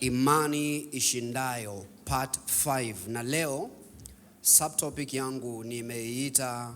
Imani ishindayo part 5. Na leo subtopic yangu nimeiita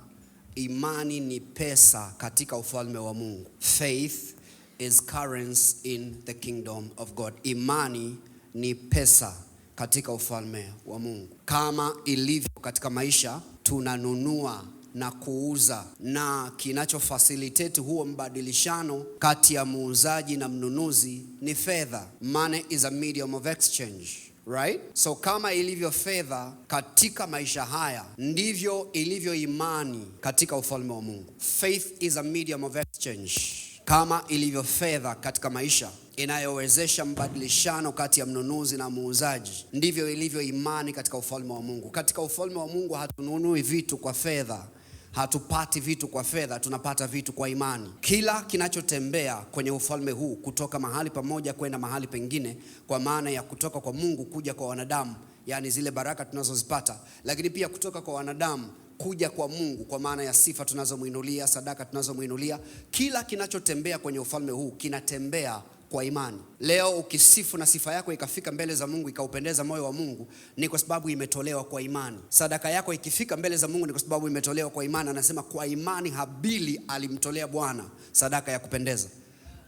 imani ni pesa katika ufalme wa Mungu. Faith is currency in the kingdom of God. Imani ni pesa katika ufalme wa Mungu. Kama ilivyo katika maisha, tunanunua na kuuza, na kinacho facilitate huo mbadilishano kati ya muuzaji na mnunuzi ni fedha. Money is a medium of exchange, right? So kama ilivyo fedha katika maisha haya, ndivyo ilivyo imani katika ufalme wa Mungu. Faith is a medium of exchange. Kama ilivyo fedha katika maisha inayowezesha mbadilishano kati ya mnunuzi na muuzaji, ndivyo ilivyo imani katika ufalme wa Mungu. Katika ufalme wa Mungu hatununui vitu kwa fedha, hatupati vitu kwa fedha, tunapata vitu kwa imani. Kila kinachotembea kwenye ufalme huu kutoka mahali pamoja kwenda mahali pengine, kwa maana ya kutoka kwa Mungu kuja kwa wanadamu, yani zile baraka tunazozipata, lakini pia kutoka kwa wanadamu kuja kwa Mungu, kwa maana ya sifa tunazomuinulia, sadaka tunazomuinulia, kila kinachotembea kwenye ufalme huu kinatembea kwa imani. Leo ukisifu na sifa yako ikafika mbele za Mungu ikaupendeza moyo wa Mungu, ni kwa sababu imetolewa kwa imani. Sadaka yako ikifika mbele za Mungu ni kwa sababu imetolewa kwa imani. Anasema kwa imani Habili alimtolea Bwana sadaka ya kupendeza.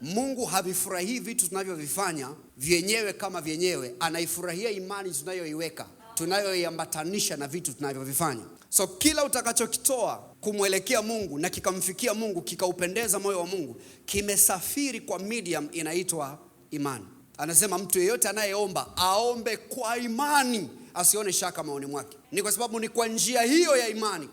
Mungu havifurahii vitu tunavyovifanya vyenyewe kama vyenyewe, anaifurahia imani tunayoiweka, tunayoiambatanisha na vitu tunavyovifanya. So kila utakachokitoa kumwelekea Mungu na kikamfikia Mungu, kikaupendeza moyo wa Mungu, kimesafiri kwa medium inaitwa imani. Anasema mtu yeyote anayeomba aombe kwa imani, asione shaka maoni mwake. Ni kwa sababu ni kwa njia hiyo ya imani,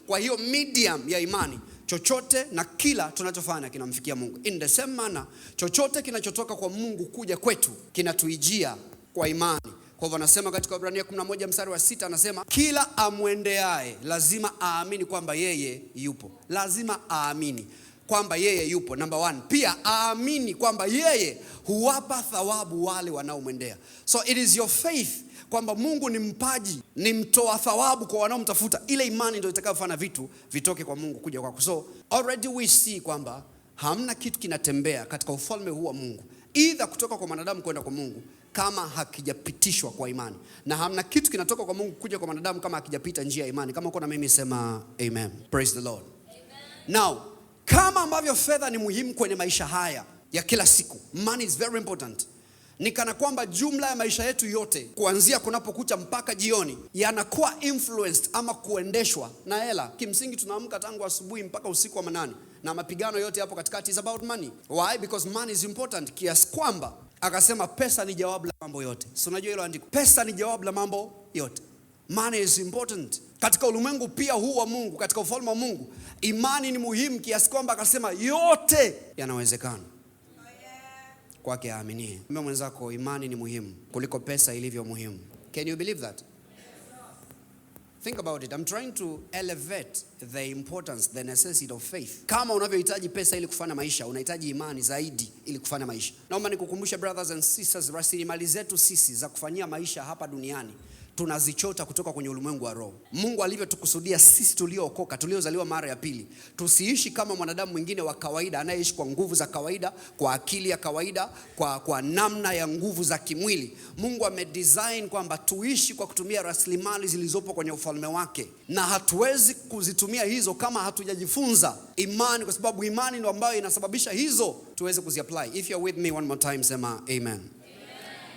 kwa hiyo medium ya imani, chochote na kila tunachofanya kinamfikia Mungu. In the same manner, chochote kinachotoka kwa Mungu kuja kwetu kinatuijia kwa imani. Kwa hivyo anasema katika Waebrania 11 mstari wa 6, anasema kila amwendeaye lazima aamini kwamba yeye yupo. Lazima aamini kwamba yeye yupo, number 1. Pia aamini kwamba yeye huwapa thawabu wale wanaomwendea. So it is your faith kwamba Mungu ni mpaji, ni mtoa thawabu kwa wanaomtafuta. Ile imani ndio itakayofanya vitu vitoke kwa Mungu kuja kwako. So already we see kwamba hamna kitu kinatembea katika ufalme huu wa Mungu either kutoka kwa wanadamu kwenda kwa Mungu kama hakijapitishwa kwa imani, na hamna kitu kinatoka kwa Mungu kuja kwa wanadamu kama hakijapita njia ya imani. Kama uko na mimi sema amen. Praise the Lord. Amen. Now, kama ambavyo fedha ni muhimu kwenye maisha haya ya kila siku, money is very important. Ni kana kwamba jumla ya maisha yetu yote kuanzia kunapokucha mpaka jioni yanakuwa influenced ama kuendeshwa na hela. Kimsingi tunaamka tangu asubuhi mpaka usiku wa manane, na mapigano yote hapo katikati is about money. Why? Because money is important. Kiasi kwamba akasema pesa ni jawabu la mambo yote. So unajua hilo andiko, pesa ni jawabu la mambo yote. Money is important. Katika ulimwengu pia huu wa Mungu, katika ufalme wa Mungu, imani ni muhimu kiasi kwamba akasema yote yanawezekana kwake aaminie. Mwambie mwenzako imani ni muhimu kuliko pesa ilivyo muhimu. Can you believe that? Think about it. I'm trying to elevate the importance, the necessity of faith. Kama unavyohitaji pesa ili kufanya maisha, unahitaji imani zaidi ili kufanya maisha. Naomba nikukumbushe brothers and sisters, rasilimali zetu sisi za kufanyia maisha hapa duniani tunazichota kutoka kwenye ulimwengu wa roho. Mungu alivyotukusudia sisi tuliookoka, tuliozaliwa mara ya pili, tusiishi kama mwanadamu mwingine wa kawaida anayeishi kwa nguvu za kawaida, kwa akili ya kawaida, kwa namna ya nguvu za kimwili. Mungu amedesign kwamba tuishi kwa kutumia rasilimali zilizopo kwenye ufalme wake, na hatuwezi kuzitumia hizo kama hatujajifunza imani, kwa sababu imani ndio ambayo inasababisha hizo tuweze kuziapply. If you're with me one more time, sema amen.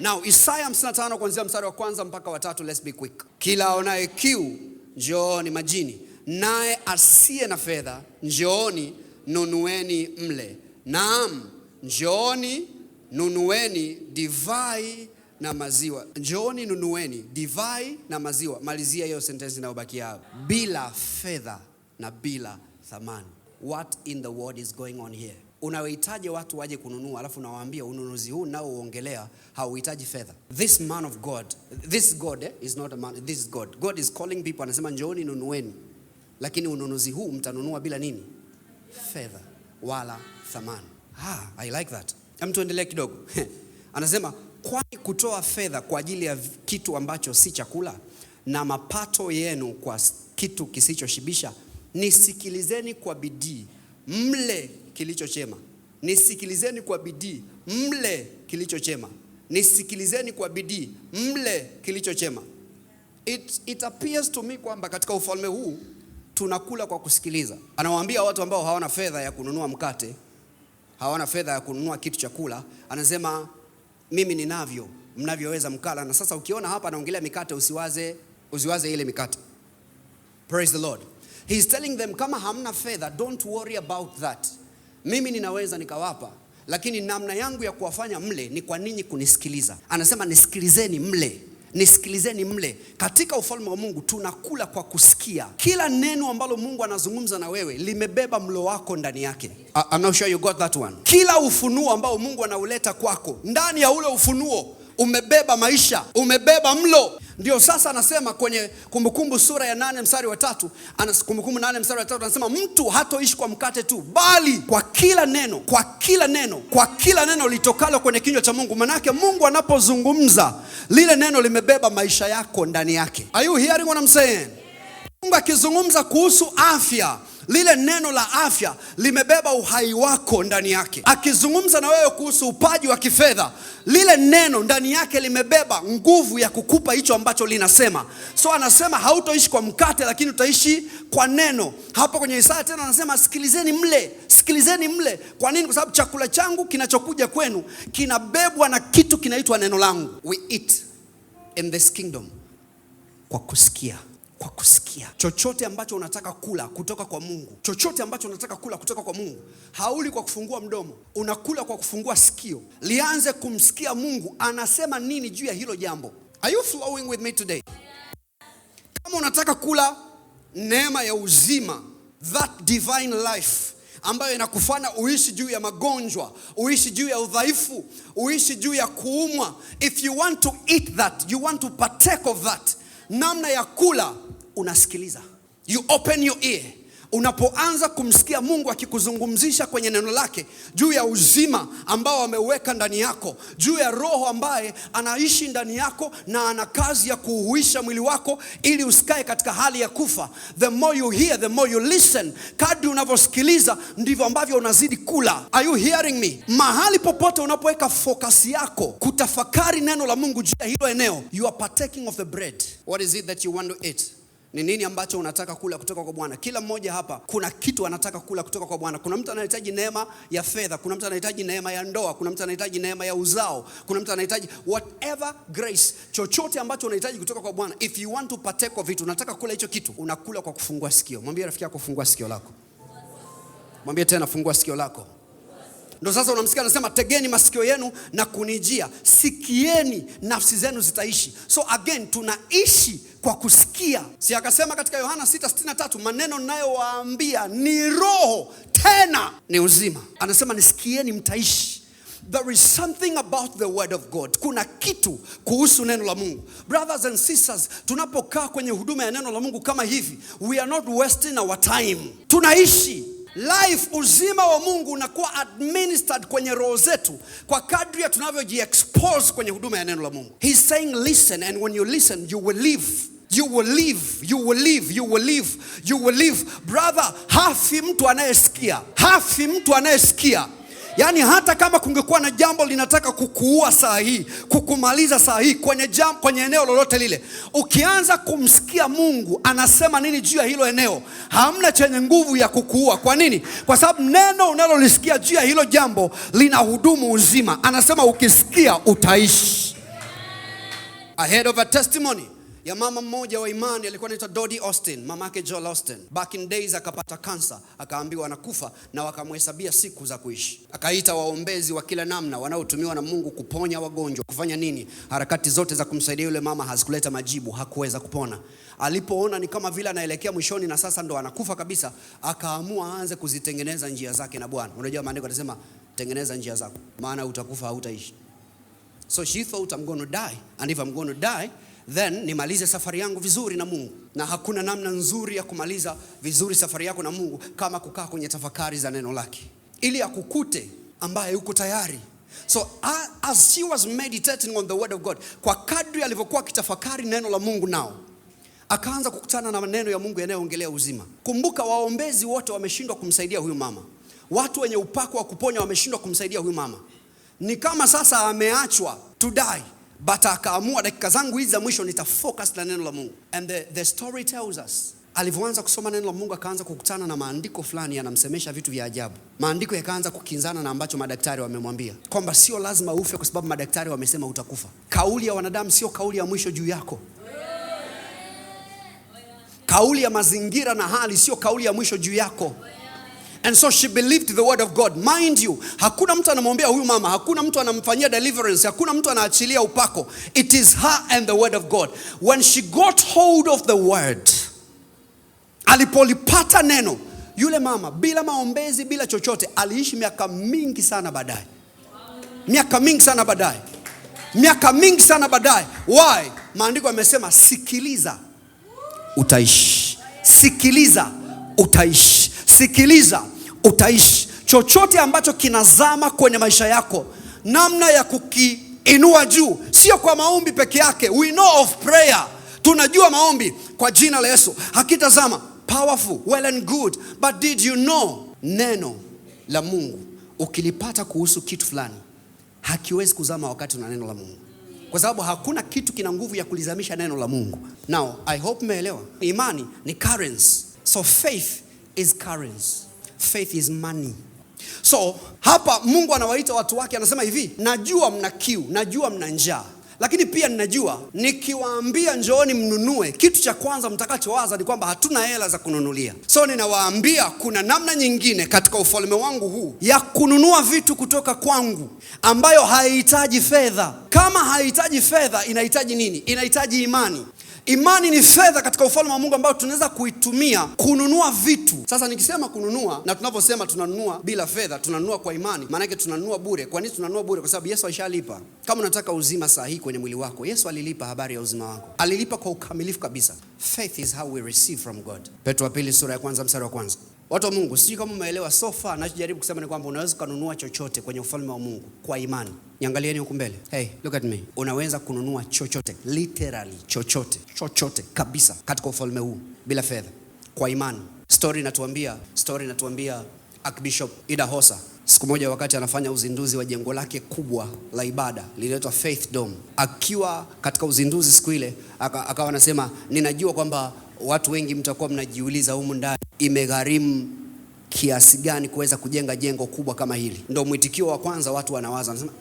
Now, Isaya 55 kuanzia mstari wa 1 mpaka wa 3, let's be quick. Kila aonaye kiu, njooni majini, naye asiye na fedha, njooni nunueni mle. Naam, njooni nunueni divai na maziwa. Njooni nunueni divai na maziwa. Malizia hiyo sentence inayobakia hapo. Bila fedha na bila thamani. What in the world is going on here? Unawahitaji watu waje kununua, alafu unawaambia ununuzi huu nao uongelea hauhitaji fedha. This man of God, this God is not a man, this is God. God is calling people, anasema njooni nunueni. Lakini ununuzi huu mtanunua bila nini? Fedha wala thamani. I like that. Tuendelee kidogo. Anasema kwani kutoa fedha kwa ajili ya kitu ambacho si chakula na mapato yenu kwa kitu kisichoshibisha, nisikilizeni kwa bidii mle kilicho chema. Nisikilizeni kwa bidii mle kilicho chema. Nisikilizeni kwa bidii, mle kilicho chema. It appears to me kwamba katika ufalme huu tunakula kwa kusikiliza. Anawaambia watu ambao hawana fedha ya kununua mkate, hawana fedha ya kununua kitu cha kula, anasema mimi ninavyo, mnavyoweza mkala. Na sasa ukiona hapa anaongelea mikate, usiwaze ile mikate. Praise the Lord. He is telling them, kama hamna fedha, don't worry about that. Mimi ninaweza nikawapa, lakini namna yangu ya kuwafanya mle ni kwa ninyi kunisikiliza. Anasema nisikilizeni mle. Nisikilizeni mle. Katika ufalme wa Mungu tunakula kwa kusikia. Kila neno ambalo Mungu anazungumza na wewe limebeba mlo wako ndani yake. I'm not sure you got that one. Kila ufunuo ambao Mungu anauleta kwako, ndani ya ule ufunuo umebeba maisha, umebeba mlo. Ndio sasa anasema kwenye Kumbukumbu sura ya 8 mstari wa 3, Kumbukumbu 8 mstari wa 3 anasema mtu hatoishi kwa mkate tu, bali kwa kila neno, kwa kila neno litokalo kwenye kinywa cha Mungu. Manake Mungu anapozungumza, lile neno limebeba maisha yako ndani yake. Are you hearing what I'm saying? Mungu akizungumza kuhusu afya, lile neno la afya limebeba uhai wako ndani yake. Akizungumza na wewe kuhusu upaji wa kifedha, lile neno ndani yake limebeba nguvu ya kukupa hicho ambacho linasema. So anasema hautoishi kwa mkate, lakini utaishi kwa neno. Hapo kwenye Isaya tena anasema sikilizeni mle, sikilizeni mle. Kwa nini? Kwa sababu chakula changu kinachokuja kwenu kinabebwa na kitu kinaitwa neno langu. We eat in this kingdom kwa kusikia. Kwa kusikia. Chochote ambacho unataka kula kutoka kwa Mungu, chochote ambacho unataka kula kutoka kwa Mungu, hauli kwa kufungua mdomo, unakula kwa kufungua sikio. Lianze kumsikia Mungu anasema nini juu ya hilo jambo. Are you flowing with me today? Kama unataka kula neema ya uzima, that divine life ambayo inakufanya uishi juu ya magonjwa, uishi juu ya udhaifu, uishi juu ya kuumwa, if you want to eat that, you want to partake of that, namna ya kula, unasikiliza. You open your ear. Unapoanza kumsikia Mungu akikuzungumzisha kwenye neno lake juu ya uzima ambao ameweka ndani yako, juu ya roho ambaye anaishi ndani yako na ana kazi ya kuuhuisha mwili wako ili usikae katika hali ya kufa. The more you hear, the more you listen. Kadri unavyosikiliza ndivyo ambavyo unazidi kula. Are you hearing me? Mahali popote unapoweka focus yako kutafakari neno la Mungu juu ya hilo eneo, you are partaking of the bread. What is it that you want to eat? Ni nini ambacho unataka kula kutoka kwa Bwana? Kila mmoja hapa kuna kitu anataka kula kutoka kwa Bwana. Kuna mtu anahitaji neema ya fedha, kuna mtu anahitaji neema ya ndoa, kuna mtu anahitaji neema ya uzao, kuna mtu anahitaji whatever grace, chochote ambacho unahitaji kutoka kwa Bwana. If you want to partake of it, unataka kula hicho kitu, unakula kwa kufungua sikio. Mwambie rafiki yako fungua sikio lako. Mwambie tena fungua sikio lako. Ndio sasa unamsikia anasema tegeni masikio yenu na kunijia, sikieni nafsi zenu zitaishi. So again tunaishi kwa kusikia. Si akasema katika Yohana 6:63, maneno ninayowaambia ni roho tena ni uzima. Anasema nisikieni mtaishi. There is something about the word of God. Kuna kitu kuhusu neno la Mungu. Brothers and sisters, tunapokaa kwenye huduma ya neno la Mungu kama hivi, we are not wasting our time. Tunaishi life, uzima wa Mungu unakuwa administered kwenye roho zetu kwa kadri ya tunavyojiexpose kwenye huduma ya neno la Mungu. He's saying listen, and when you listen you will live. You will live, you will live, you will live, you will live. Brother, hafi mtu anayesikia. Hafi mtu anayesikia. Yani hata kama kungekuwa na jambo linataka kukuua saa hii, kukumaliza saa hii kwenye eneo lolote lile, ukianza kumsikia Mungu anasema nini juu ya hilo eneo, hamna chenye nguvu ya kukuua. Kwa nini? Kwa sababu neno unalolisikia juu ya hilo jambo linahudumu uzima. Anasema ukisikia utaishi. I heard of a testimony ya mama mmoja wa imani alikuwa anaitwa Dodie Austin, mamake Joel Austin. Back in days akapata kansa, akaambiwa anakufa na wakamhesabia siku za kuishi. Akaita waombezi wa kila namna wanaotumiwa na Mungu kuponya wagonjwa, kufanya nini. Harakati zote za kumsaidia yule mama hazikuleta majibu, hakuweza kupona. Alipoona ni kama vile anaelekea mwishoni na sasa ndo anakufa kabisa, akaamua aanze kuzitengeneza njia zake na Bwana. Unajua maandiko yanasema tengeneza njia zako, maana utakufa hautaishi. So she thought, I'm going to die, and if I'm going to die, then nimalize safari yangu vizuri na Mungu. Na hakuna namna nzuri ya kumaliza vizuri safari yako na Mungu kama kukaa kwenye tafakari za neno lake, ili akukute ambaye uko tayari. So as she was meditating on the word of God, kwa kadri alivyokuwa kitafakari neno la Mungu nao, akaanza kukutana na maneno ya Mungu yanayoongelea uzima. Kumbuka waombezi wote wameshindwa kumsaidia huyu mama. Watu wenye upako wa kuponya wameshindwa kumsaidia huyu mama. ni kama sasa ameachwa to die, but akaamua dakika zangu hizi za mwisho nitafocus na neno la Mungu. And the story tells us, alivyoanza kusoma neno la Mungu akaanza kukutana na maandiko fulani yanamsemesha vitu vya ajabu. Maandiko yakaanza kukinzana na ambacho madaktari wamemwambia, kwamba sio lazima ufe kwa sababu madaktari wamesema utakufa. Kauli ya wanadamu sio kauli ya mwisho juu yako. Kauli ya mazingira na hali sio kauli ya mwisho juu yako. And so she believed the word of God. Mind you, hakuna mtu anamwombea huyu mama, hakuna mtu anamfanyia deliverance, hakuna mtu anaachilia upako. It is her and the word of God. When she got hold of the word, alipolipata neno, yule mama bila maombezi, bila chochote, aliishi miaka mingi sana baadaye. Miaka mingi sana baadaye. Miaka mingi sana baadaye. Why? Maandiko yamesema sikiliza utaishi. Sikiliza utaishi. Sikiliza utaishi. Chochote ambacho kinazama kwenye maisha yako, namna ya kukiinua juu sio kwa maombi peke yake. We know of prayer. Tunajua maombi kwa jina la Yesu hakitazama. Powerful, well and good. But did you know, neno la Mungu ukilipata kuhusu kitu fulani hakiwezi kuzama wakati una neno la Mungu, kwa sababu hakuna kitu kina nguvu ya kulizamisha neno la Mungu. Now, I hope umeelewa. Imani ni currency. So faith is currency. Faith is money. So hapa Mungu anawaita watu wake, anasema hivi, najua mna kiu, najua mna njaa, lakini pia ninajua nikiwaambia njooni mnunue, kitu cha kwanza mtakachowaza ni kwamba hatuna hela za kununulia. So ninawaambia kuna namna nyingine katika ufalme wangu huu ya kununua vitu kutoka kwangu ambayo haihitaji fedha. Kama haihitaji fedha, inahitaji nini? Inahitaji imani. Imani ni fedha katika ufalme wa Mungu ambayo tunaweza kuitumia kununua vitu. Sasa nikisema kununua, na tunaposema tunanunua bila fedha, tunanunua kwa imani, maana yake tunanunua bure. Kwa nini tunanunua bure? Kwa sababu Yesu alishalipa. Kama unataka uzima sahihi kwenye mwili wako, Yesu alilipa habari ya uzima wako. Alilipa kwa ukamilifu kabisa. Faith is how we receive from God. Petro wa pili sura ya 1 mstari wa 1. Watu wa Mungu, sijui kama umeelewa so far. Nachojaribu kusema ni kwamba unaweza kununua chochote kwenye ufalme wa Mungu kwa imani. Niangalieni huko mbele. Hey, look at me. Unaweza kununua chochote, literally chochote kabisa katika ufalme huu bila fedha, kwa imani. Story inatuambia Archbishop Idahosa siku moja wakati anafanya uzinduzi wa jengo lake kubwa la ibada lililoitwa Faith Dome. Akiwa katika uzinduzi siku ile, akawa anasema, ninajua kwamba watu wengi mtakuwa mnajiuliza humu ndani imegharimu kiasi gani kuweza kujenga jengo kubwa kama hili. Ndio mwitikio wa kwanza watu wanawaza, wanasema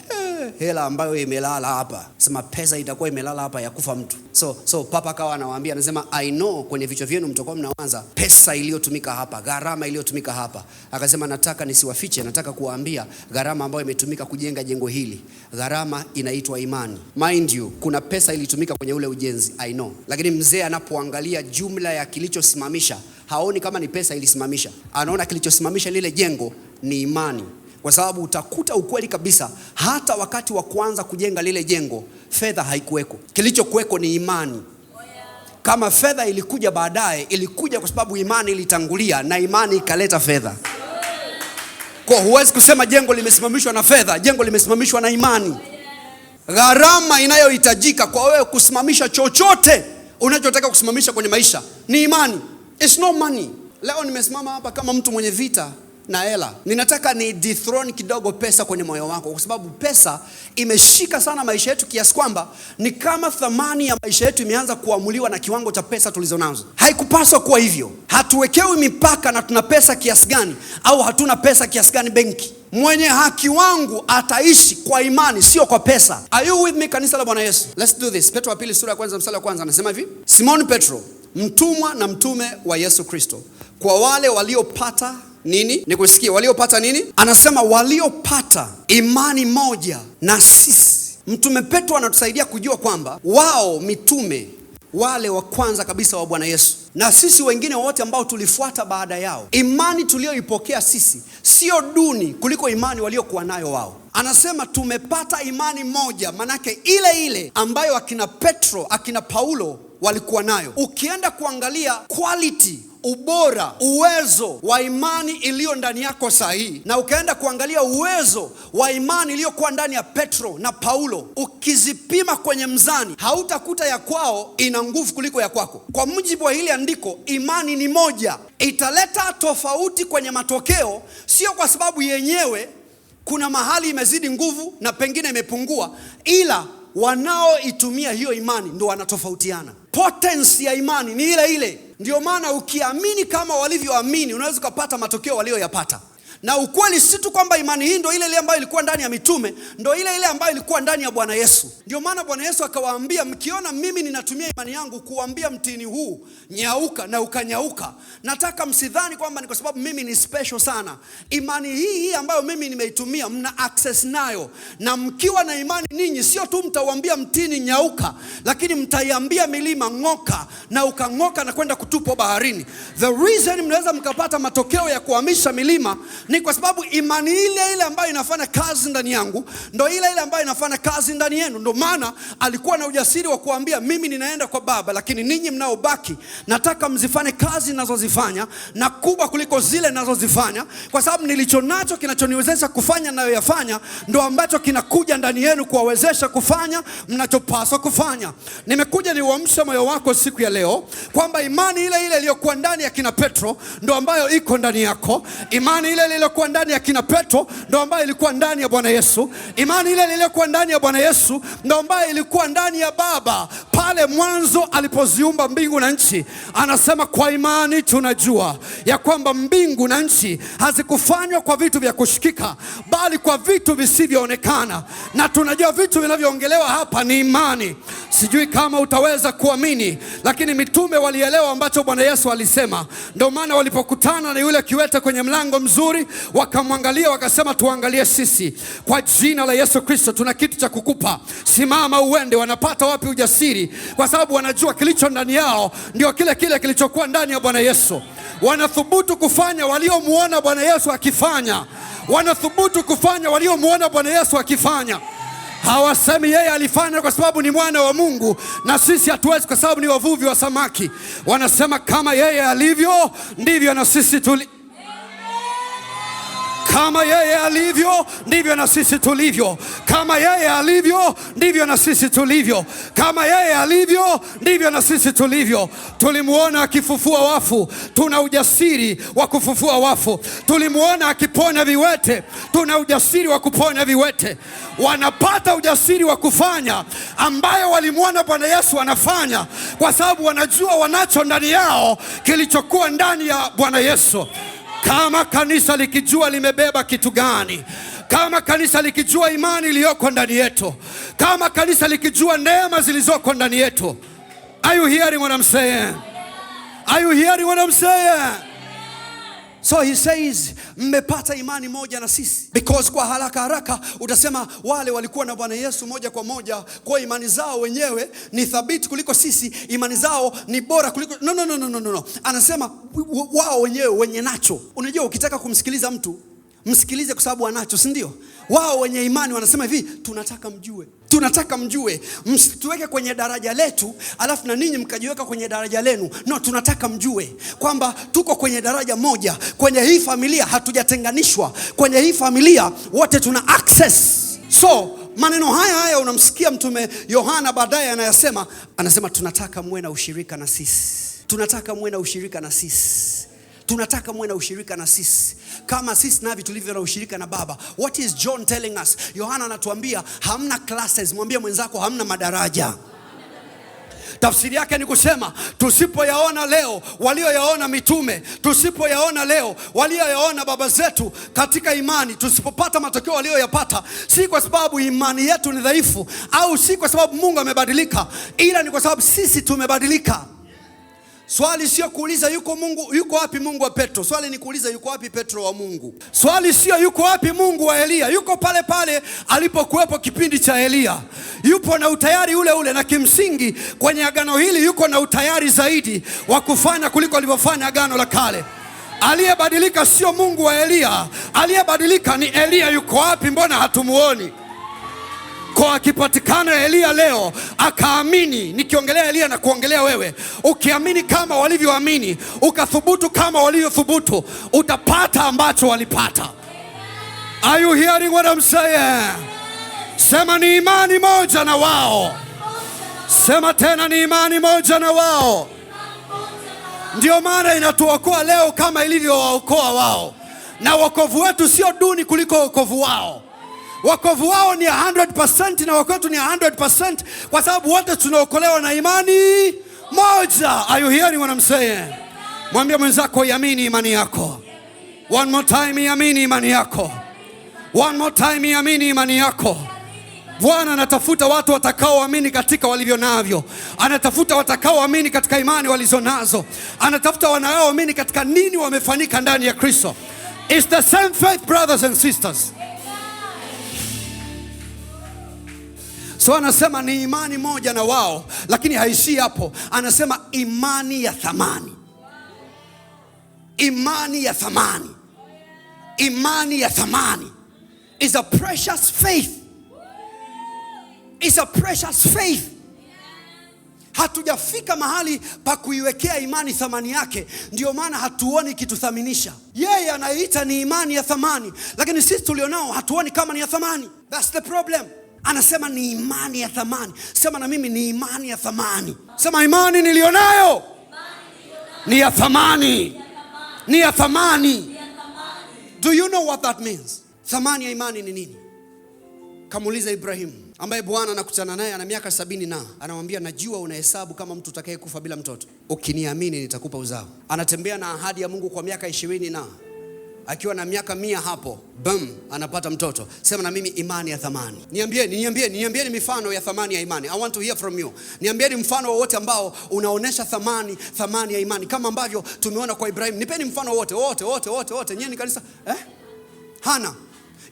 hela ambayo imelala hapa. Sema pesa itakuwa imelala hapa ya kufa mtu. So papa akawa anawaambia, anasema I know kwenye vichwa vyenu mtakuwa mnawaza pesa iliyotumika hapa, gharama iliyotumika hapa. Akasema nataka nisiwafiche, nataka kuwaambia gharama ambayo imetumika kujenga jengo hili. Gharama inaitwa imani. Mind you, kuna pesa ilitumika kwenye ule ujenzi, I know. Lakini mzee anapoangalia jumla ya kilichosimamisha, haoni kama ni pesa ilisimamisha. Anaona kilichosimamisha lile jengo ni imani. Kwa sababu utakuta ukweli kabisa, hata wakati wa kuanza kujenga lile jengo, fedha haikuweko. Kilichokuweko ni imani. Kama fedha ilikuja baadaye, ilikuja kwa sababu imani ilitangulia na imani ikaleta fedha. Kwa huwezi kusema jengo limesimamishwa na fedha, jengo limesimamishwa na imani. Gharama inayohitajika kwa wewe kusimamisha chochote unachotaka kusimamisha kwenye maisha ni imani. It's no money. Leo nimesimama hapa kama mtu mwenye vita na hela. Ninataka ni dethrone kidogo pesa kwenye moyo wako, kwa sababu pesa imeshika sana maisha yetu kiasi kwamba ni kama thamani ya maisha yetu imeanza kuamuliwa na kiwango cha pesa tulizonazo. Haikupaswa kuwa hivyo. Hatuwekewi mipaka na tuna pesa kiasi gani au hatuna pesa kiasi gani benki. Mwenye haki wangu ataishi kwa imani, sio kwa pesa. Are you with me, kanisa la Bwana Yesu? Let's do this. Petro wa pili sura ya 1 mstari wa 1 anasema hivi, Simon Petro, mtumwa na mtume wa Yesu Kristo, kwa wale waliopata nini? Nikusikie, waliopata nini? Anasema waliopata imani moja na sisi. Mtume Petro anatusaidia kujua kwamba wao mitume wale wa kwanza kabisa wa Bwana Yesu na sisi wengine wote ambao tulifuata baada yao, imani tulioipokea sisi sio duni kuliko imani waliokuwa nayo wao. Anasema tumepata imani moja, manake ile ambayo akina Petro, akina Paulo walikuwa nayo. Ukienda kuangalia quality, ubora, uwezo wa imani iliyo ndani yako sahihi, na ukaenda kuangalia uwezo wa imani iliyokuwa ndani ya Petro na Paulo, ukizipima kwenye mzani, hautakuta ya kwao ina nguvu kuliko ya kwako. Kwa mujibu wa hili andiko, imani ni moja. Italeta tofauti kwenye matokeo, sio kwa sababu yenyewe kuna mahali imezidi nguvu na pengine imepungua, ila wanaoitumia hiyo imani ndo wanatofautiana. Potensi ya imani ni ile ile. Ndio maana ukiamini kama walivyoamini, unaweza kupata matokeo walioyapata. Na ukweli si tu kwamba imani hii ndo ile ile ambayo ilikuwa ndani ya mitume, ndo ile ile ambayo ilikuwa ndani ya Bwana Yesu. Ndio maana Bwana Yesu akawaambia, mkiona mimi ninatumia imani yangu kuambia mtini huu nyauka na ukanyauka, nataka msidhani kwamba ni kwa sababu mimi ni special sana. Imani hii ambayo mimi nimeitumia mna access nayo, na mkiwa na imani ninyi sio tu mtauambia mtini nyauka, lakini mtaiambia milima ng'oka na ukang'oka na kwenda kutupwa baharini. The reason mnaweza mkapata matokeo ya kuhamisha milima ni kwa sababu imani ile ile ambayo inafanya kazi ndani yangu ndo ile ile ambayo inafanya kazi ndani yenu. Ndo maana alikuwa na ujasiri wa kuambia, mimi ninaenda kwa Baba, lakini ninyi mnaobaki nataka mzifanye kazi ninazozifanya na kubwa kuliko zile ninazozifanya, kwa sababu nilicho nacho kinachoniwezesha kufanya ninayoyafanya ndo ambacho kinakuja ndani yenu kuwawezesha kufanya mnachopaswa kufanya. Nimekuja niuamshe moyo wako siku ya leo kwamba imani ile ile iliyokuwa ndani ya kina Petro ndo ambayo iko ndani yako. Imani ile iliyokuwa ndani ya kina Petro ndo ambayo ilikuwa ndani ya Bwana Yesu. Imani ile iliyokuwa ndani ya Bwana Yesu ndo ambayo ilikuwa ndani ya Baba pale mwanzo alipoziumba mbingu na nchi. Anasema kwa imani tunajua ya kwamba mbingu na nchi hazikufanywa kwa vitu vya kushikika, bali kwa vitu visivyoonekana. Na tunajua vitu vinavyoongelewa hapa ni imani. Sijui kama utaweza kuamini, lakini mitume walielewa ambacho Bwana Yesu alisema. Ndio maana walipokutana na yule kiwete kwenye mlango mzuri, wakamwangalia wakasema, tuangalie sisi, kwa jina la Yesu Kristo tuna kitu cha kukupa, simama uende. Wanapata wapi ujasiri? Kwa sababu wanajua kilicho ndani yao ndio kile kile kilichokuwa ndani ya Bwana Yesu. Wanathubutu kufanya waliomuona Bwana Yesu akifanya. Wanathubutu kufanya waliomuona Bwana Yesu akifanya. Hawasemi yeye alifanya kwa sababu ni mwana wa Mungu na sisi hatuwezi kwa sababu ni wavuvi wa samaki. Wanasema kama yeye alivyo ndivyo na sisi kama yeye alivyo ndivyo na sisi tulivyo. Kama yeye alivyo ndivyo na sisi tulivyo. Kama yeye alivyo ndivyo na sisi tulivyo. Tulimuona akifufua wafu, tuna ujasiri wa kufufua wafu. Tulimuona akiponya viwete, tuna ujasiri wa kuponya viwete. Wanapata ujasiri wa kufanya ambayo walimuona Bwana Yesu anafanya, kwa sababu wanajua wanacho ndani yao kilichokuwa ndani ya Bwana Yesu. Kama kanisa likijua limebeba kitu gani, kama kanisa likijua imani iliyoko ndani yetu, kama kanisa likijua neema zilizoko ndani yetu. Are you hearing what I'm saying? Are you hearing what I'm saying? So he says, mmepata imani moja na sisi. Because kwa haraka utasema wale walikuwa na Bwana Yesu moja kwa moja, kwa imani zao wenyewe ni thabiti kuliko sisi, imani zao ni bora kuliko. No. Anasema wao wenyewe wenye nacho. Unajua ukitaka kumsikiliza mtu, msikilize kwa sababu anacho, si ndio? Wao wenye imani wanasema hivi, tunataka mjue. Msituweke kwenye daraja letu alafu na ninyi mkajiweka kwenye daraja lenu. No, tunataka mjue kwamba tuko kwenye daraja moja. Kwenye hii familia hatujatenganishwa. Kwenye hii familia wote tuna access. So maneno haya unamsikia mtume Yohana baadaye anasema tunataka muwe na ushirika na sisi. Tunataka muwe na ushirika na sisi. Tunataka muwe na ushirika na sisi kama sisi navyo tulivyo na ushirika na Baba. What is John telling us? Yohana anatuambia hamna classes. Mwambie mwenzako hamna madaraja. Tafsiri yake ni kusema tusipoyaona leo walioyaona mitume, tusipoyaona leo walioyaona baba zetu katika imani, tusipopata matokeo walioyapata, si kwa sababu imani yetu ni dhaifu au si kwa sababu Mungu amebadilika, ila ni kwa sababu sisi tumebadilika. Swali sio kuuliza yuko wapi Mungu wa Petro. Swali ni kuuliza yuko wapi Petro wa Mungu. Swali sio yuko wapi Mungu wa Elia. Yuko pale pale alipokuwepo kipindi cha Elia. Yupo na utayari ule, na kimsingi kwenye agano hili yuko na utayari zaidi wa kufanya kuliko alivyofanya agano la kale. Aliyebadilika sio Mungu wa Elia. Aliyebadilika ni Elia. Yuko wapi? Mbona hatumuoni? Kwa akipatikana Elia leo akaamini, nikiongelea Elia na kuongelea wewe, ukiamini kama walivyoamini, ukathubutu kama walivyothubutu, utapata ambacho walipata. Are you hearing what I'm saying? Sema ni imani moja na wao. Sema tena ni imani moja na wao. Ndio maana inatuokoa leo kama ilivyowaokoa wao. Na wokovu wetu sio duni kuliko wokovu wao. Wokovu wao ni 100% na wokovu wetu ni 100%, kwa sababu wote tunaokolewa na imani moja. Are you hearing what I'm saying? Mwambie mwenzako iamini imani yako. One more time, iamini imani yako. One more time, iamini imani yako. Bwana anatafuta watu watakaoamini katika walivyo navyo. Anatafuta watakaoamini katika imani walizonazo. Anatafuta wanaoamini katika nini wamefanyika ndani ya Kristo. It's the same faith, brothers and sisters. So anasema ni imani moja na wao, lakini haishii hapo. Anasema imani ya thamani. Imani ya thamani. Imani ya thamani is a precious faith. It's a precious faith. Hatujafika mahali pa kuiwekea imani thamani yake, ndio maana hatuoni kituthaminisha. Yeye anaita ni imani ya thamani, lakini sisi tulionao hatuoni kama ni ya thamani. That's the problem. Anasema ni imani ya thamani. Sema na mimi, ni imani ya thamani. Sema, imani nilionayo ni ya thamani. Ni ya thamani. Do you know what that means? Thamani ya imani ni nini? Kamuuliza Ibrahim, ambaye Bwana anakutana naye ana miaka 70 na anamwambia, najua unahesabu kama mtu atakayekufa bila mtoto. Ukiniamini nitakupa uzao. Anatembea na ahadi ya Mungu kwa miaka 20 na akiwa na miaka 100 hapo, boom, anapata mtoto. Sema na mimi, imani ya thamani. Niambieni mifano ya thamani ya imani. I want to hear from you. Niambieni mfano wote ambao unaonesha thamani ya imani kama ambavyo tumeona kwa Ibrahim. Nipeni mfano wote. Nyinyi kanisa, Hana.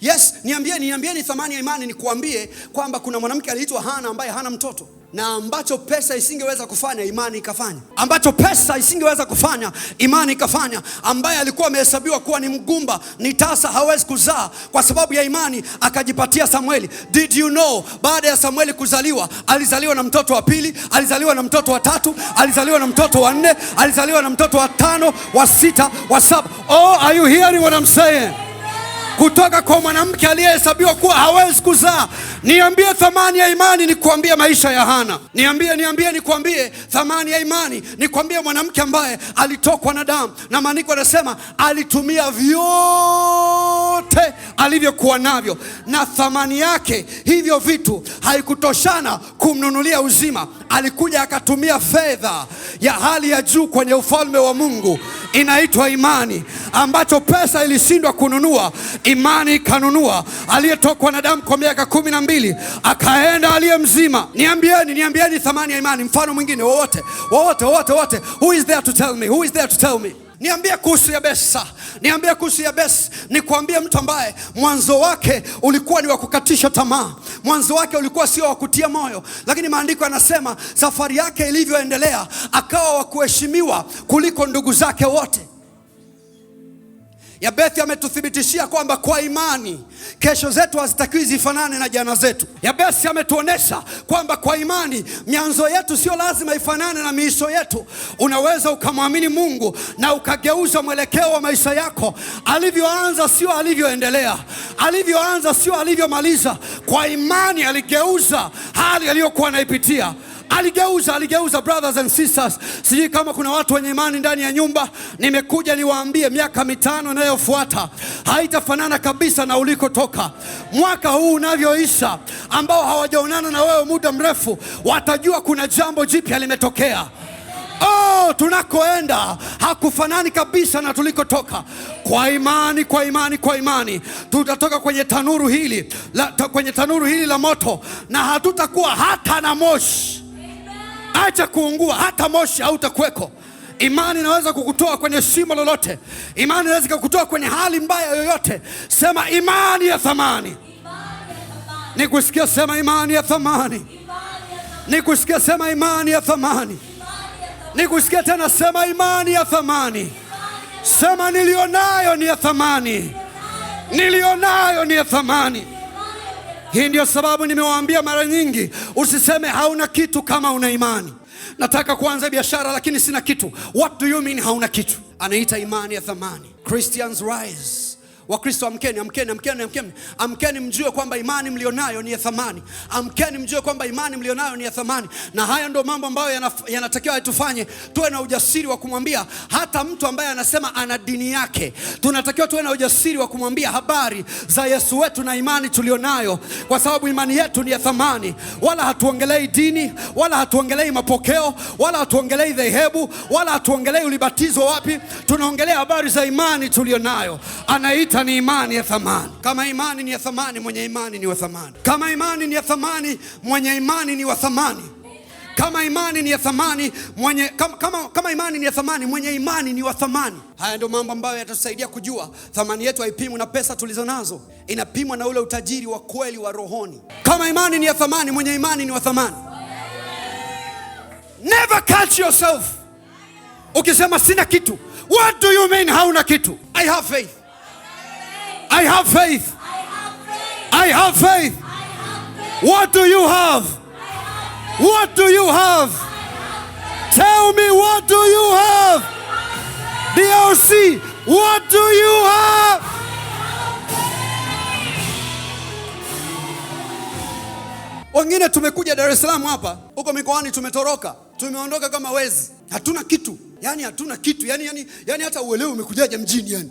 Yes, niambieni thamani ya imani. Nikuambie kwamba kuna mwanamke aliitwa Hana ambaye hana mtoto, na ambacho pesa isingeweza kufanya, imani ikafanya. Ambacho pesa isingeweza kufanya, imani ikafanya. Ambaye alikuwa amehesabiwa kuwa ni mgumba, ni tasa, hawezi kuzaa, kwa sababu ya imani akajipatia Samueli. Did you know, baada ya Samueli kuzaliwa, alizaliwa na mtoto wa pili, alizaliwa na mtoto wa tatu, alizaliwa na mtoto wa 4, alizaliwa na mtoto wa 5, wa 6, wa 7. Oh, are you hearing what I'm saying? Kutoka kwa mwanamke aliyehesabiwa kuwa hawezi kuzaa. Niambie thamani ya imani, nikuambie maisha ya Hana. Nikuambie thamani ya imani, nikuambie mwanamke ambaye alitokwa na damu, na maandiko yanasema alitumia vyote alivyokuwa navyo, na thamani yake hivyo vitu haikutoshana kumnunulia uzima. Alikuja akatumia fedha ya hali ya juu kwenye ufalme wa Mungu, inaitwa imani, ambacho pesa ilishindwa kununua, imani ikanunua. Aliyetokwa na damu kwa miaka 12 akaenda aliye mzima. Niambieni thamani ya imani. Mfano mwingine wowote. Who is there to tell me? Niambie kuhusu Yabesi. Nikwambie mtu ambaye mwanzo wake ulikuwa ni wa kukatisha tamaa. Mwanzo wake ulikuwa sio wa kutia moyo, lakini maandiko yanasema safari yake ilivyoendelea akawa wa kuheshimiwa kuliko ndugu zake wote. Yabesi ametuthibitishia kwamba kwa imani kesho zetu hazitakiwi zifanane na jana zetu. Yabesi ametuonesha kwamba kwa imani mianzo yetu sio lazima ifanane na miisho yetu. Unaweza ukamwamini Mungu na ukageuza mwelekeo wa maisha yako. Alivyoanza sio alivyoendelea, alivyoanza sio alivyomaliza. Kwa imani aligeuza hali aliyokuwa anaipitia. Aligeuza brothers and sisters. Sijui kama kuna watu wenye imani ndani ya nyumba. Nimekuja niwaambie miaka 5 inayofuata haitafanana kabisa na ulikotoka. Mwaka huu unavyoisha, ambao hawajaonana na wewe muda mrefu watajua kuna jambo jipya limetokea. Oh, tunakoenda hakufanani kabisa na tulikotoka. Kwa imani tutatoka kwenye tanuru hili la moto, na hatutakuwa hata na moshi. Acha kuungua, hata moshi hautakuweko. Imani inaweza kukutoa kwenye shimo lolote. Imani inaweza kukutoa kwenye hali mbaya yoyote. Sema imani ya thamani. Nikusikia sema imani ya thamani. Nikusikia sema imani ya thamani. Nikusikia tena sema imani ya thamani. Sema nilionayo ni ya thamani. Nilionayo ni ya thamani. Hii ndio sababu nimewaambia mara nyingi, usiseme hauna kitu kama una imani. Nataka kuanza biashara lakini sina kitu. What do you mean hauna kitu? Anaita imani ya thamani. Christians rise Wakristo amkeni, amkeni, amkeni, amkeni. Amkeni mjue kwamba imani mlionayo ni ya thamani. Amkeni mjue kwamba imani mlionayo ni ya thamani. Na haya ndio mambo ambayo yanatakiwa yatufanye tuwe na ujasiri wa kumwambia hata mtu ambaye anasema ana dini yake. Tunatakiwa tuwe na ujasiri wa kumwambia habari za Yesu wetu na imani tulionayo, kwa sababu imani yetu ni ya thamani. Wala hatuongelei dini, wala hatuongelei mapokeo, wala hatuongelei dhehebu, wala hatuongelei ulibatizwa wapi. Tunaongelea habari za imani tulionayo. Anaita ni imani ya thamani. Kama imani ni ya thamani, mwenye imani ni wa thamani. Kama imani ni ya thamani, mwenye imani ni wa thamani. Kama imani ni ya thamani, kama imani ni ya thamani, mwenye imani ni wa thamani. Haya ndio mambo ambayo yatatusaidia kujua thamani yetu haipimwi na pesa tulizonazo, inapimwa na ule utajiri wa kweli wa rohoni. Kama imani ni ya thamani, mwenye imani ni wa thamani. Never catch yourself ukisema sina kitu. What do you mean hauna kitu? I have faith. I have faith. I have faith. What do you have? What do you have? Tell me, what do you have? DRC, what do you have? Wengine tumekuja Dar es Salaam hapa, huko mikoani tumetoroka, tumeondoka kama wezi. Hatuna kitu. Yani hatuna kitu. Yani hata uelewe umekujaje mjini yani.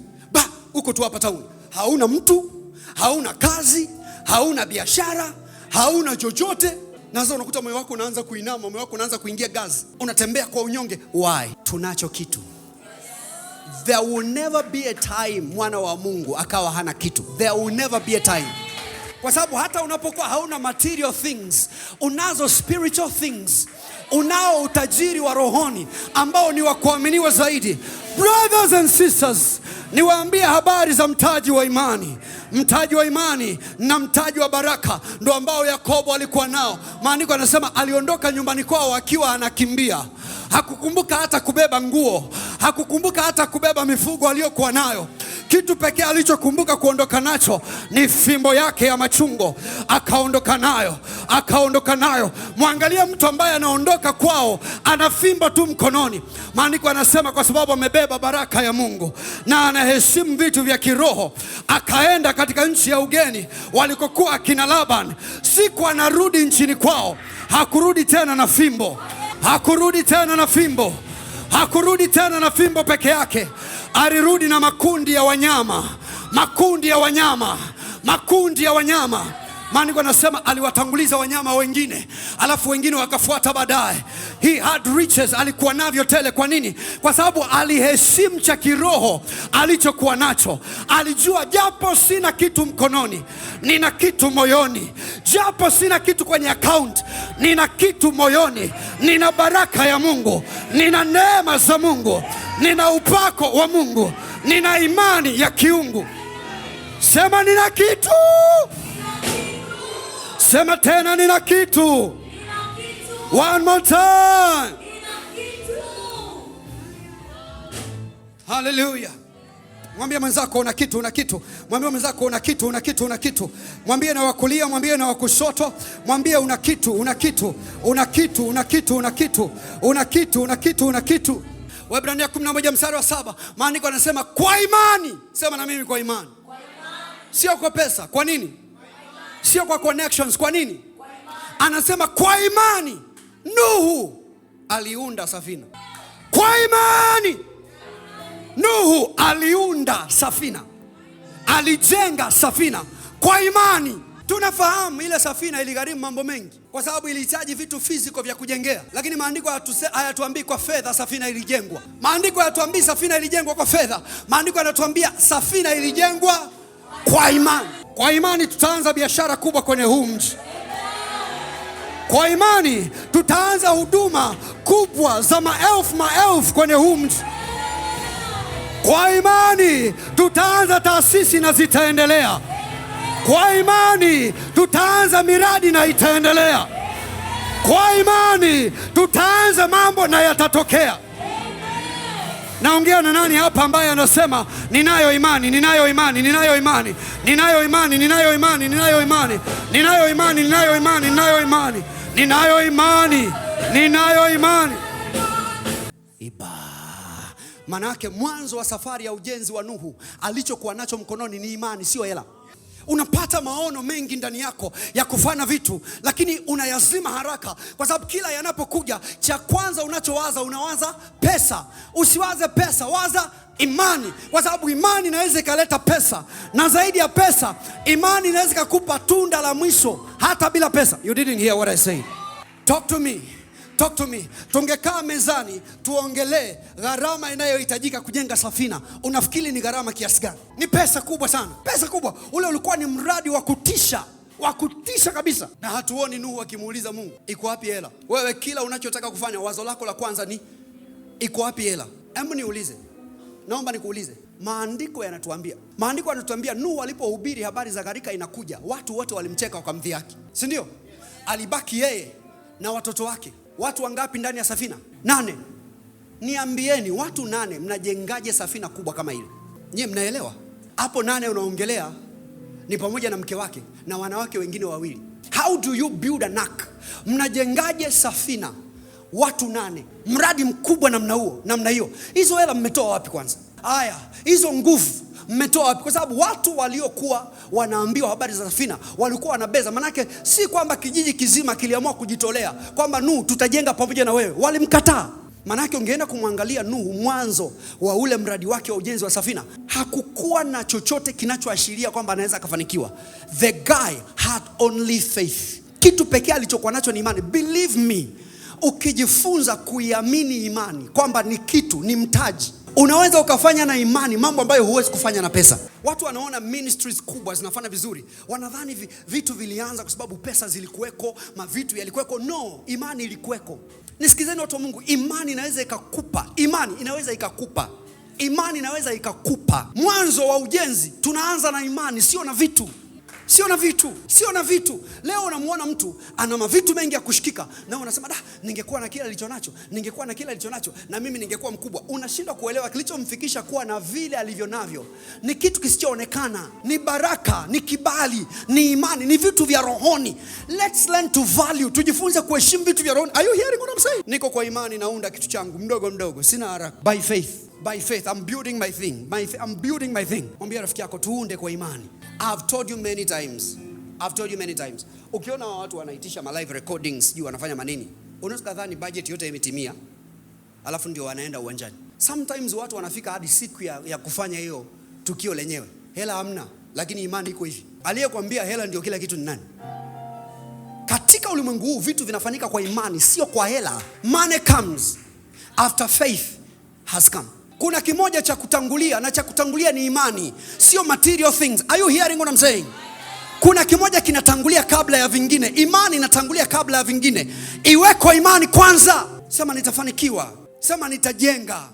Huko tu hapa town. Hauna mtu, hauna kazi, hauna biashara, hauna chochote. Na sasa unakuta moyo wako unaanza kuinama, moyo wako unaanza kuingia gazi. Unatembea kwa unyonge. Why? Tunacho kitu. There will never be a time mwana wa Mungu akawa hana kitu. There will never be a time. Kwa sababu hata unapokuwa hauna material things, unazo spiritual things. Unao utajiri wa rohoni ambao ni wa kuaminiwa zaidi. Brothers and sisters, niwaambie habari za mtaji wa imani. Mtaji wa imani na mtaji wa baraka ndio ambao Yakobo alikuwa nao. Maandiko yanasema aliondoka nyumbani kwao akiwa anakimbia. Hakukumbuka hata kubeba nguo, hakukumbuka hata kubeba mifugo aliyokuwa nayo. Kitu pekee alichokumbuka kuondoka nacho ni fimbo yake ya machungo. Akaondoka nayo, akaondoka nayo. Muangalie mtu ambaye anaondoka kwao ana fimbo tu mkononi. Maandiko yanasema kwa sababu amebeba baraka ya Mungu na anaheshimu vitu vya kiroho, akaenda katika nchi ya ugeni walikokuwa akina Laban. Siku anarudi nchini kwao, hakurudi tena na fimbo. Hakurudi tena na fimbo. Hakurudi tena na fimbo peke yake. Alirudi na makundi ya wanyama. Makundi ya wanyama. Makundi ya wanyama. Maandiko yanasema aliwatanguliza wanyama wengine, alafu wengine wakafuata baadaye. He had riches, alikuwa navyo tele. Kwa nini? Kwa sababu aliheshimu cha kiroho alichokuwa nacho. Alijua japo sina kitu mkononi, nina kitu moyoni. Japo sina kitu kwenye account, nina kitu moyoni. Nina baraka ya Mungu, nina neema za Mungu, nina upako wa Mungu, nina imani ya kiungu. Sema nina kitu. Sema tena nina kitu. One more time. Hallelujah. Mwambie mwenzako una kitu, una kitu. Mwambie mwenzako una kitu, una kitu, una kitu. Mwambie na wakulia, mwambie na wakushoto, mwambie una kitu, una kitu, una kitu, una kitu, una kitu, una kitu, una kitu, una kitu. Waebrania 11 mstari wa 7, maandiko yanasema kwa imani. Sema na mimi kwa imani. Sio kwa pesa. Kwa nini? Sio kwa connections. Kwa nini? Anasema kwa imani Nuhu aliunda safina. Kwa imani Nuhu aliunda safina. Alijenga safina. Kwa imani. Tunafahamu ile safina iligharimu mambo mengi, kwa sababu ilihitaji vitu physical vya kujengea. Lakini maandiko hayatuambii kwa fedha safina ilijengwa. Maandiko hayatuambii safina ilijengwa kwa fedha. Maandiko yanatuambia safina ilijengwa kwa imani. Kwa imani tutaanza biashara kubwa kwenye huu mji. Kwa imani tutaanza huduma kubwa za maelfu kwenye huu mji. Kwa imani tutaanza taasisi na zitaendelea. Kwa imani tutaanza miradi na itaendelea. Kwa imani tutaanza mambo na yatatokea. Naongea na nani hapa ambaye anasema ninayo imani, ninayo imani, ninayo imani, ninayo imani, ninayo imani, ninayo imani, ninayo imani, ninayo imani, ninayo imani, ninayo imani, ninayo imani. Maana yake mwanzo wa safari ya ujenzi wa Nuhu, alichokuwa nacho mkononi ni imani, sio hela. Unapata maono mengi ndani yako ya kufanya vitu, lakini unayazima haraka, kwa sababu kila yanapokuja, cha kwanza unachowaza, unawaza pesa. Usiwaze pesa, waza imani, kwa sababu imani inaweza ikaleta pesa, na zaidi ya pesa, imani inaweza kukupa tunda la mwisho hata bila pesa. You didn't hear what I said. Talk to me. Talk to me. Tungekaa mezani tuongelee gharama inayohitajika kujenga safina. Unafikiri ni gharama kiasi gani? Ni pesa kubwa sana. Pesa kubwa. Ule ulikuwa ni mradi wa kutisha kabisa. Na hatuoni Nuhu akimuuliza Mungu, iko wapi hela? Wewe kila unachotaka kufanya, wazo lako la kwanza ni iko wapi hela? Hebu niulize. Naomba nikuulize. Maandiko yanatuambia Nuhu alipohubiri habari za gharika inakuja, watu wote walimcheka wakamdhihaki. Si ndio? Alibaki yeye na watoto wake. Watu wangapi ndani ya safina? 8. Niambieni, watu 8 mnajengaje safina kubwa kama ile? Nyie mnaelewa? Hapo 8 unaongelea ni pamoja na mke wake na wanawake wengine 2. How do you build an ark? Mnajengaje safina watu 8? Mradi mkubwa namna hiyo. Hizo hela mmetoa wapi kwanza? Haya, hizo nguvu mmetoa wapi? Kwa sababu watu waliokuwa wanaambiwa habari za safina walikuwa wanabeza. Manake si kwamba kijiji kizima kiliamua kujitolea kwamba Nuhu tutajenga pamoja na wewe. Walimkataa. Manake ungeenda kumwangalia Nuhu mwanzo wa ule mradi wake wa ujenzi wa safina, hakukuwa na chochote kinachoashiria kwamba anaweza akafanikiwa. The guy had only faith. Kitu pekee alichokuwa nacho ni imani. Believe me, ukijifunza kuiamini imani kwamba ni kitu, ni mtaji, unaweza ukafanya na imani mambo ambayo huwezi kufanya na pesa. Watu wanaona ministries kubwa zinafanya vizuri, wanadhani vitu vilianza kwa sababu pesa zilikuweko, mavitu yalikuweko. No, imani ilikuweko. Nisikizeni watu wa Mungu, imani inaweza ikakupa. Imani inaweza ikakupa. Mwanzo wa ujenzi tunaanza na imani, sio na vitu. Leo unamuona mtu ana mavitu mengi ya kushikika, na unasema ningekuwa na kile alichonacho, na mimi ningekuwa mkubwa. Unashindwa kuelewa kilichomfikisha kuwa na vile alivyo navyo ni kitu kisichoonekana, ni baraka, ni kibali, ni imani, ni vitu vya rohoni. Let's learn to value, tujifunze kuheshimu vitu vya rohoni. Are you hearing what I'm saying? Niko kwa imani, naunda kitu changu mdogo, sina haraka. By faith, I'm building my thing. Mwambie rafiki yako, tuunde kwa imani. I've told you many times. Ukiona watu wanaitisha live recordings, sijui wanafanya manini, unaweza kadhani budget yote imetimia, alafu ndio wanaenda uwanjani. Sometimes watu wanafika hadi siku ya kufanya hiyo tukio lenyewe, hela hamna, lakini imani iko hivi. Aliyekwambia hela ndio kila kitu ni nani? Katika ulimwengu huu vitu vinafanyika kwa imani, sio kwa hela. Money comes after faith has come. Kuna kimoja cha kutangulia, na cha kutangulia ni imani, sio material things. Are you hearing what I'm saying? Kuna kimoja kinatangulia kabla ya vingine. Imani inatangulia kabla ya vingine. Iweko imani kwanza. Sema nitafanikiwa. Sema nitajenga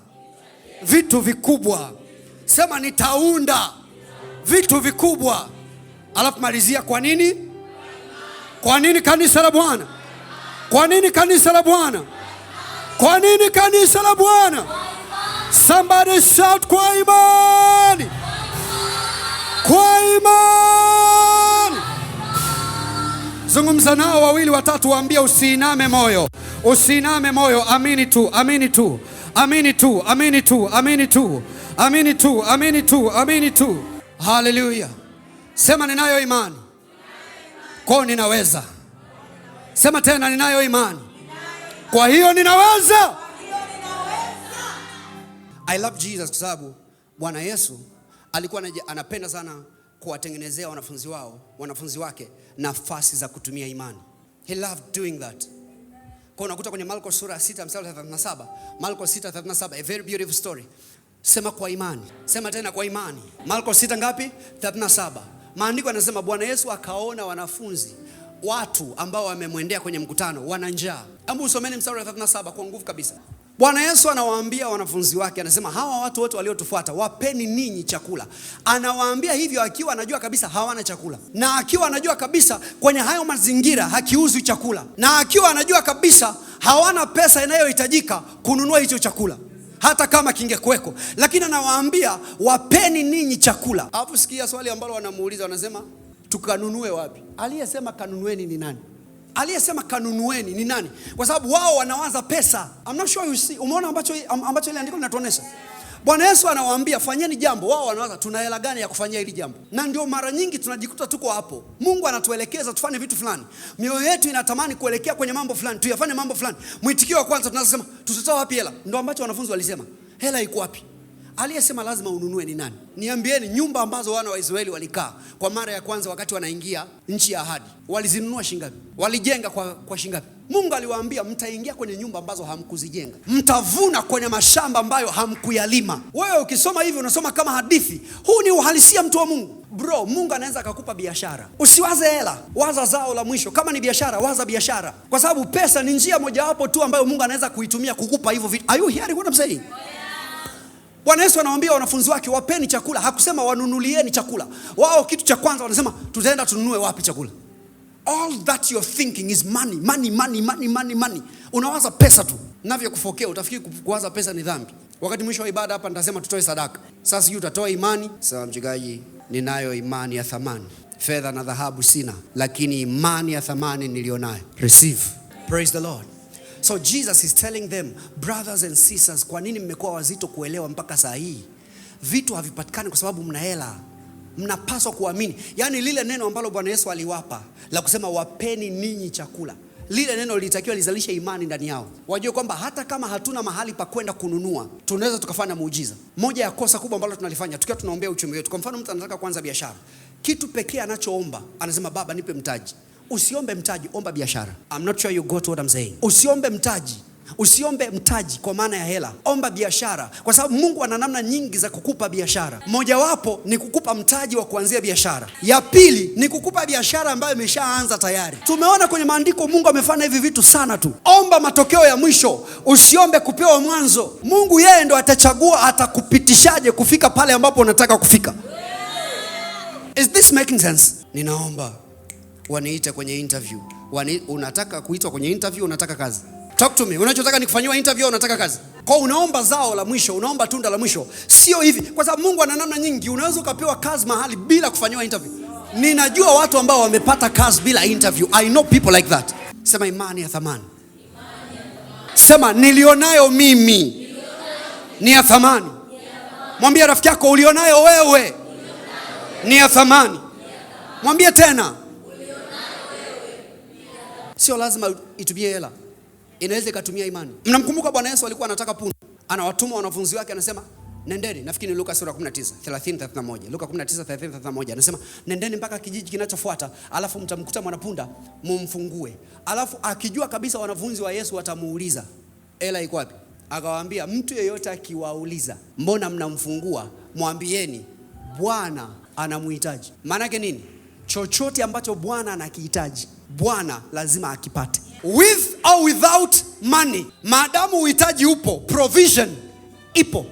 vitu vikubwa. Sema nitaunda vitu vikubwa. Alafu malizia kwa nini? Kwa nini kanisa la Bwana? Kwa nini kanisa la Bwana? Kwa nini kanisa la Bwana? Somebody shout kwa imani. Kwa imani. Zungumza nao 2 watatu, waambie usiiname moyo. Usiiname moyo, amini tu. Amini tu. Hallelujah. Sema ninayo imani. Kwa ninaweza. Sema tena, ninayo imani. Kwa hiyo ninaweza. I love Jesus kwa sababu Bwana Yesu alikuwa anapenda sana kuwatengenezea wanafunzi wake nafasi za kutumia imani. He loved doing that. Kwa unakuta kwenye Marko sura 6 mstari 37, Marko 6:37, a very beautiful story. Sema kwa imani. Sema tena kwa imani. Marko 6 ngapi? 37. Maandiko yanasema Bwana Yesu akaona watu ambao wamemwendea kwenye mkutano wana njaa. Hebu usomeni mstari wa 37 kwa nguvu kabisa. Bwana Yesu anawaambia wanafunzi wake, anasema hawa watu wote waliotufuata wapeni ninyi chakula. Anawaambia hivyo akiwa anajua kabisa hawana chakula, na akiwa anajua kabisa kwenye hayo mazingira hakiuzwi chakula, na akiwa anajua kabisa hawana pesa inayohitajika kununua hicho chakula hata kama kingekuweko, lakini anawaambia wapeni ninyi chakula. Hapo sikia swali ambalo wanamuuliza, wanasema tukanunue wapi? Aliyesema kanunueni ni nani? Aliyesema kanunueni ni nani? Kwa sababu wao wanawaza pesa. I'm not sure you see. Umeona ambacho ile andiko linatuonesha? Bwana Yesu anawaambia fanyeni jambo, wao wanawaza tuna hela gani ya kufanyia hili jambo. Na ndio mara nyingi tunajikuta tuko hapo. Mungu anatuelekeza tufanye vitu fulani, mioyo yetu inatamani kuelekea kwenye mambo fulani, tuyafanye mambo fulani. Mwitikio wa kwanza tunasema tutatoa wapi hela? Ndio ambacho wanafunzi walisema, hela iko wapi? Aliyesema lazima ununue ni nani? Niambieni, nyumba ambazo wana wa Israeli walikaa kwa mara ya kwanza wakati wanaingia nchi ya ahadi, walizinunua shingapi? Walijenga kwa shingapi? Mungu aliwaambia mtaingia kwenye nyumba ambazo hamkuzijenga, mtavuna kwenye mashamba ambayo hamkuyalima. Wewe ukisoma hivi unasoma kama hadithi. Huu ni uhalisia, mtu wa Mungu. Bro, Mungu anaweza akakupa biashara. Usiwaze hela, waza zao la mwisho. Kama ni biashara, waza biashara, kwa sababu pesa ni njia mojawapo tu ambayo Mungu anaweza kuitumia kukupa hivyo vitu. Are you hearing what I'm saying? Bwana Yesu anawaambia wanafunzi wake wapeni chakula. Hakusema wanunulieni chakula. Wao kitu cha kwanza wanasema tutaenda tununue wapi chakula? All that you're thinking is money, money, money, money, money, money. Unawaza pesa tu. Navyokufokea utafikiri kuwaza pesa ni dhambi. Wakati mwisho wa ibada hapa nitasema tutoe sadaka. Sasa sijui utatoa imani. Sasa mchungaji, ninayo imani ya thamani. Fedha na dhahabu sina, lakini imani ya thamani nilionayo. Receive. Praise the Lord. So Jesus is telling them, brothers and sisters, kwa nini mmekuwa wazito kuelewa mpaka saa hii? Vitu havipatikani kwa sababu mna hela. Mnapaswa kuamini. Yaani lile neno ambalo Bwana Yesu aliwapa la kusema wapeni ninyi chakula, lile neno lilitakiwa lizalishe imani ndani yao. Wajue kwamba hata kama hatuna mahali pa kwenda kununua, tunaweza tukafanya muujiza. Moja ya kosa kubwa ambalo tunalifanya tukiwa tunaombea uchumi wetu. Kwa mfano mtu anataka kuanza biashara. Kitu pekee anachoomba, anasema Baba nipe mtaji. Usiombe mtaji, omba biashara. I'm not sure you got what I'm saying. Usiombe mtaji. Usiombe mtaji kwa maana ya hela. Omba biashara, kwa sababu Mungu ana namna nyingi za kukupa biashara. Mojawapo ni kukupa mtaji wa kuanzia biashara. Ya pili ni kukupa biashara ambayo imeshaanza tayari. Tumeona kwenye maandiko Mungu amefanya hivi vitu sana tu. Omba matokeo ya mwisho, usiombe kupewa mwanzo. Mungu yeye ndo atachagua atakupitishaje kufika pale ambapo unataka kufika. Is this making sense? Ninaomba waniite kwenye interview. Unataka kuitwa kwenye interview, unataka kazi? Talk to me. Unachotaka ni kufanyiwa interview, unataka kazi? Kwa unaomba zao la mwisho, unaomba tunda la mwisho. Sio hivi, kwa sababu Mungu ana namna nyingi. Unaweza ukapewa kazi mahali bila kufanyiwa interview. Ninajua watu ambao wamepata kazi bila interview. I know people like that. Sema imani ya thamani. Sema nilionayo mimi ni ya thamani. Mwambie rafiki yako ulionayo wewe ni ya thamani. Mwambie tena. Sio lazima itumie hela. Inaweza ikatumia imani. Mnamkumbuka Bwana Yesu alikuwa anataka punda. Anawatuma wanafunzi wake, anasema nendeni. Nafikiri ni Luka sura 19, 30-31. Luka 19:30-31. Anasema nendeni mpaka kijiji kinachofuata, alafu mtamkuta mwanapunda, mumfungue. Alafu akijua kabisa wanafunzi wa Yesu watamuuliza, hela iko wapi? Akawaambia mtu yeyote akiwauliza, mbona mnamfungua? Mwambieni Bwana anamhitaji. Maana yake nini? Chochote ambacho Bwana anakihitaji, Bwana lazima akipate. With or without money. Maadamu uhitaji upo, provision ipo.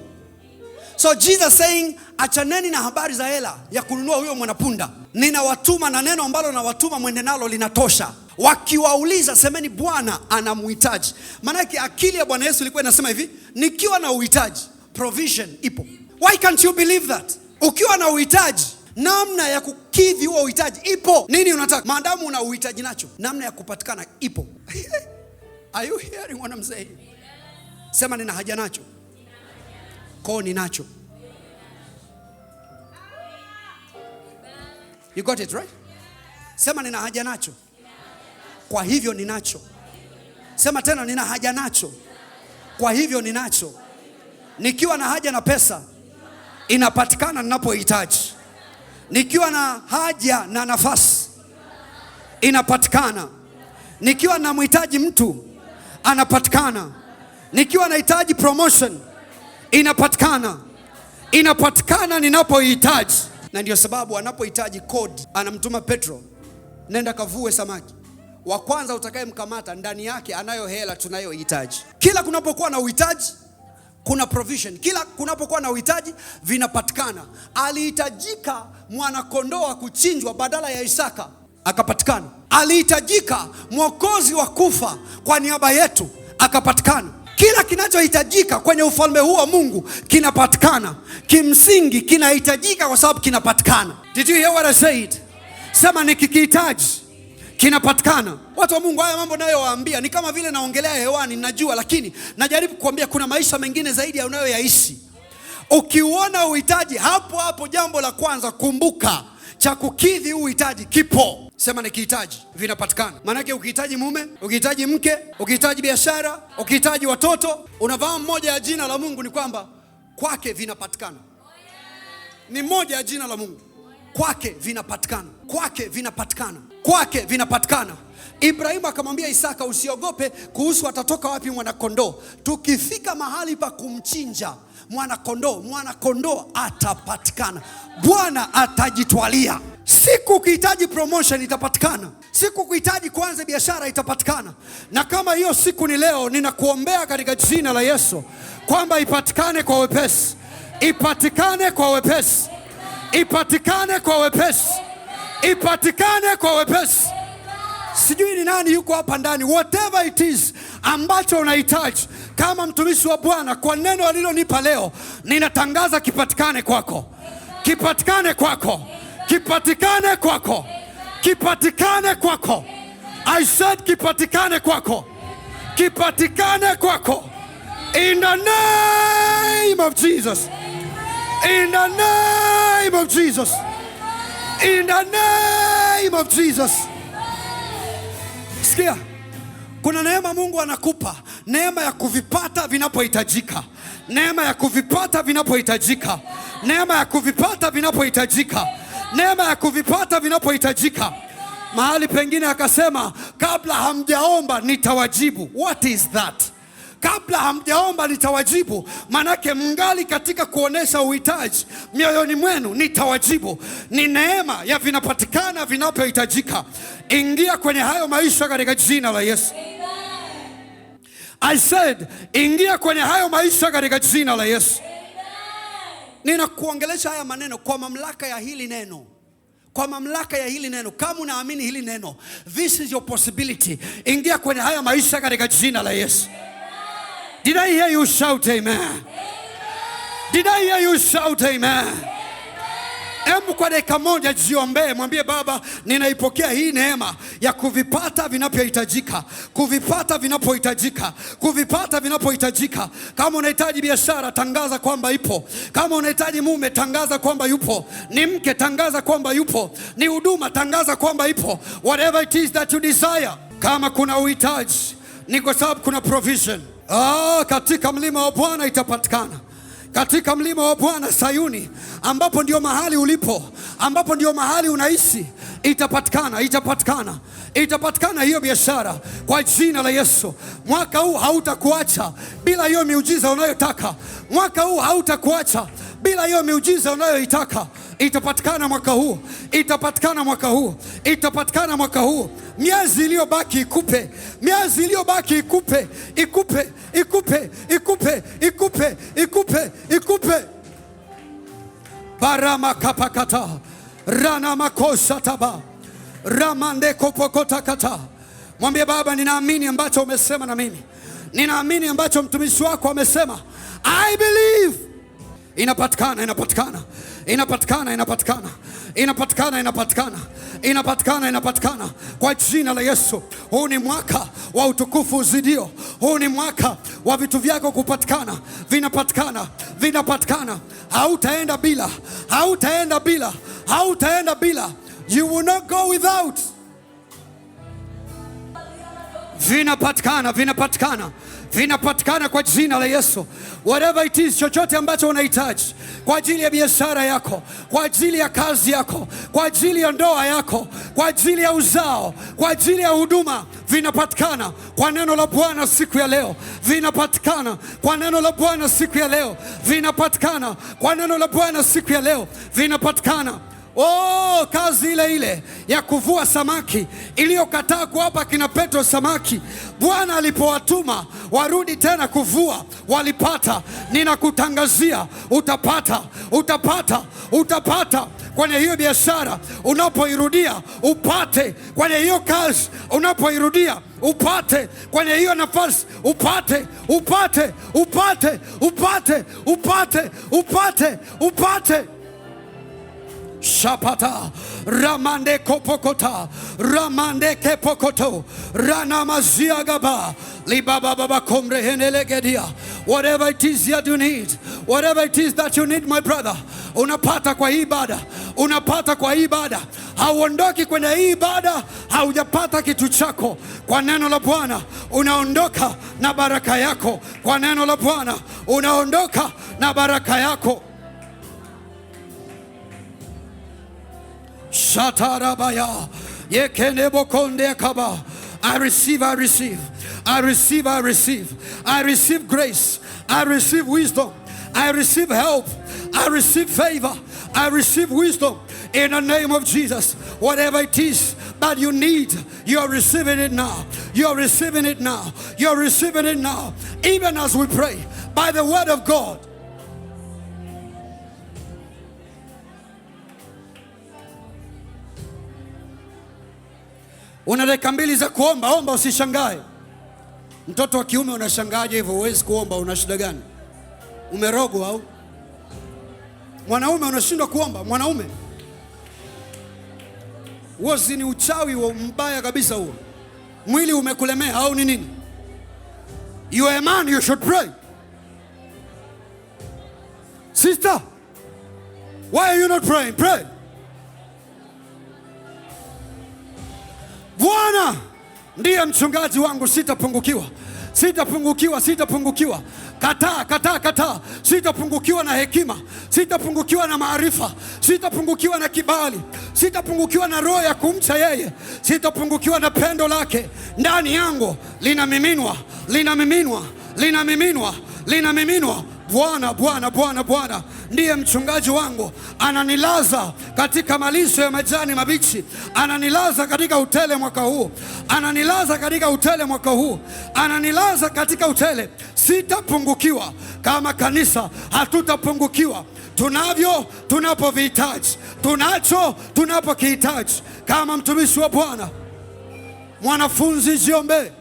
So Jesus saying, achaneni na habari za hela ya kununua huyo mwanapunda. Ninawatuma na neno ambalo nawatuma mwende nalo linatosha. Wakiwauliza semeni Bwana anamhitaji. Maana yake akili ya Bwana Yesu ilikuwa inasema hivi, nikiwa na uhitaji, provision ipo. Why can't you believe that? Ukiwa na uhitaji, namna ya kukidhi huo uhitaji ipo. Nini unataka? Maadamu una uhitaji nacho, namna ya kupatikana ipo. Are you hearing what I'm saying? Sema nina haja nacho. Kwa ninacho. You got it right? Sema nina haja nacho. Kwa hivyo ninacho. Sema tena nina haja nacho. Kwa hivyo ninacho. Nikiwa na haja na pesa, inapatikana ninapohitaji. Nikiwa na haja na nafasi, inapatikana. Nikiwa na mhitaji mtu, anapatikana. Nikiwa nahitaji promotion, inapatikana. Inapatikana ninapohitaji. Na ndio sababu anapohitaji kodi, anamtuma Petro, nenda kavue samaki. Wa kwanza utakayemkamata ndani yake anayo hela tunayohitaji. Kila kunapokuwa na uhitaji, kuna provision. Kila kunapokuwa na uhitaji, vinapatikana. Alihitajika mwana kondoo kuchinjwa badala ya Isaka, akapatikana. Alihitajika mwokozi wa kufa kwa niaba yetu, akapatikana. Kila kinachohitajika kwenye ufalme huu wa Mungu kinapatikana. Kimsingi kinahitajika kwa sababu kinapatikana. Did you hear what I said? Sema nikikihitaji kinapatikana. Watu wa Mungu, haya mambo nayowaambia ni kama vile naongelea hewani, najua, lakini najaribu kuambia kuna maisha mengine zaidi ya unayoyaishi. Ukiuona uhitaji, hapo hapo jambo la kwanza kumbuka, cha kukidhi uhitaji kipo. Sema nikihitaji, vinapatikana. Maanake ukihitaji mume, ukihitaji mke, ukihitaji biashara, ukihitaji watoto, unafahamu moja ya jina la Mungu ni kwamba kwake vinapatikana. Ni moja ya jina la Mungu. Kwake vinapatikana. Kwake vinapatikana. Kwake vinapatikana. Ibrahimu akamwambia Isaka, usiogope kuhusu atatoka wapi mwanakondoo. Tukifika mahali pa kumchinja mwanakondoo atapatikana. Bwana atajitwalia. Siku ukihitaji promotion itapatikana. Siku ukihitaji kuanza biashara itapatikana. Na kama hiyo siku ni leo, ninakuombea katika jina la Yesu kwamba ipatikane kwa wepesi. Ipatikane kwa wepesi. Ipatikane kwa wepesi. Ipatikane kwa wepesi. Sijui ni nani yuko hapa ndani, whatever it is ambacho unahitaji kama mtumishi wa Bwana, kwa neno alilonipa leo, ninatangaza kipatikane kwako. Kipatikane kwako. Kipatikane kwako. Kipatikane kwako. I said kipatikane kwako. Kipatikane kwako. In the name of Jesus. In the name of Jesus. In the name of Jesus. Sikia, kuna neema Mungu anakupa, neema ya kuvipata vinapohitajika, neema ya kuvipata vinapohitajika, neema ya kuvipata vinapohitajika, neema ya kuvipata vinapohitajika. Mahali pengine akasema, kabla hamjaomba nitawajibu. What is that? Kabla hamjaomba nitawajibu, manake mngali katika kuonesha uhitaji mioyoni mwenu. Nitawajibu ni neema ya vinapatikana vinapohitajika. Ingia kwenye hayo maisha katika jina la Yesu. I said, ingia kwenye hayo maisha katika jina la Yesu. Ninakuongelesha haya maneno kwa mamlaka ya hili neno. Kwa mamlaka ya hili neno. Kama unaamini hili neno, this is your possibility. Ingia kwenye haya maisha katika jina la Yesu. Did I hear you shout amen? Did I hear you shout amen? Hebu kwa dakika moja jiombee, mwambie Baba, ninaipokea hii neema ya kuvipata vinapohitajika, kuvipata vinapohitajika, kuvipata vinapohitajika. Kama unahitaji biashara, tangaza kwamba ipo. Kama unahitaji mume, tangaza kwamba yupo. Ni mke, tangaza kwamba yupo. Ni huduma, tangaza kwamba ipo. Whatever it is that you desire. Kama kuna uhitaji, ni kwa sababu kuna provision. Katika mlima wa Bwana itapatikana. Katika mlima wa Bwana Sayuni, ambapo ndio mahali ulipo, ambapo ndio mahali unaishi, itapatikana, itapatikana, itapatikana hiyo biashara kwa jina la Yesu. Mwaka huu hautakuacha bila hiyo miujiza unayotaka. Mwaka huu hautakuacha bila hiyo miujiza unayoitaka. Itapatikana mwaka huu. Itapatikana mwaka huu. Itapatikana mwaka huu. Miezi iliyobaki ikupe. Miezi iliyobaki ikupe. Ikupe. Ikupe. Ikupe. Ikupe. Ikupe. Ikupe. Barama kapakata. Rana makosa taba. Ramande kopokota kata. Mwambie Baba, ninaamini ambacho umesema na mimi. Ninaamini ambacho mtumishi wako amesema. I believe. Inapatikana, inapatikana. Inapatikana, inapatikana. Inapatikana, inapatikana. Inapatikana, inapatikana. Kwa jina la Yesu. Huu ni mwaka wa utukufu uzidio. Huu ni mwaka wa vitu vyako kupatikana. Vinapatikana, vinapatikana. Hautaenda bila. Hautaenda bila. Hautaenda bila. You will not go without. Vinapatikana, vinapatikana. Vinapatikana kwa jina la Yesu. Whatever it is, chochote ambacho unahitaji kwa ajili ya biashara yako, kwa ajili ya kazi yako, kwa ajili ya ndoa yako, kwa ajili ya uzao, kwa ajili ya huduma, vinapatikana kwa neno la Bwana siku ya leo. Vinapatikana kwa neno la Bwana siku ya leo. Vinapatikana kwa neno la Bwana siku ya leo. Vinapatikana. Kazi ile ile ya kuvua samaki iliyokataa kuwapa kina Petro samaki, Bwana alipowatuma warudi tena kuvua, walipata. Ninakutangazia utapata, utapata, utapata kwenye hiyo biashara unapoirudia, upate kwenye hiyo kazi unapoirudia, upate kwenye hiyo nafasi, upate, upate, upate, upate, upate, upate, upate. Shapata ramande kopokota ramande kepokoto ranamazia gaba libaba baba komre henelegedia. Whatever it is that you need, Whatever it is that you need, my brother, unapata kwa hii ibada. Unapata kwa hii ibada. Hauondoki kwenye hii ibada haujapata kitu chako. Kwa neno la Bwana unaondoka na baraka yako. Kwa neno la Bwana unaondoka na baraka yako. Shatarabaya yekenebo konde kaba. I receive, I receive, I receive, I receive, I receive grace, I receive wisdom, I receive help, I receive favor, I receive wisdom in the name of Jesus. Whatever it is that you need, you are receiving it now. You are receiving it now. You are receiving it now. Even as we pray by the word of God. Una dakika mbili za kuomba. Omba, usishangae. Mtoto wa kiume unashangaje hivyo? Huwezi kuomba, una shida gani? Umerogwa au? Mwanaume unashindwa kuomba? Mwanaume wosi ni uchawi wa mbaya kabisa huo. Mwili umekulemea au ni nini? You are a man, you should pray. Sister, why are you not praying? Pray. Bwana ndiye mchungaji wangu, sitapungukiwa. Sitapungukiwa, sitapungukiwa. Kataa, kataa, kataa. Sitapungukiwa na hekima, sitapungukiwa na maarifa, sitapungukiwa na kibali, sitapungukiwa na roho ya kumcha yeye, sitapungukiwa na pendo lake. Ndani yangu linamiminwa, linamiminwa, linamiminwa, linamiminwa. Bwana, Bwana, Bwana, Bwana ndiye mchungaji wangu, ananilaza katika malisho ya majani mabichi, ananilaza katika utele mwaka huu, ananilaza katika utele mwaka huu, ananilaza katika utele. Sitapungukiwa. Kama kanisa hatutapungukiwa. Tunavyo tunapovihitaji, tunacho tunapokihitaji. Kama mtumishi wa Bwana, mwanafunzi, jiombe.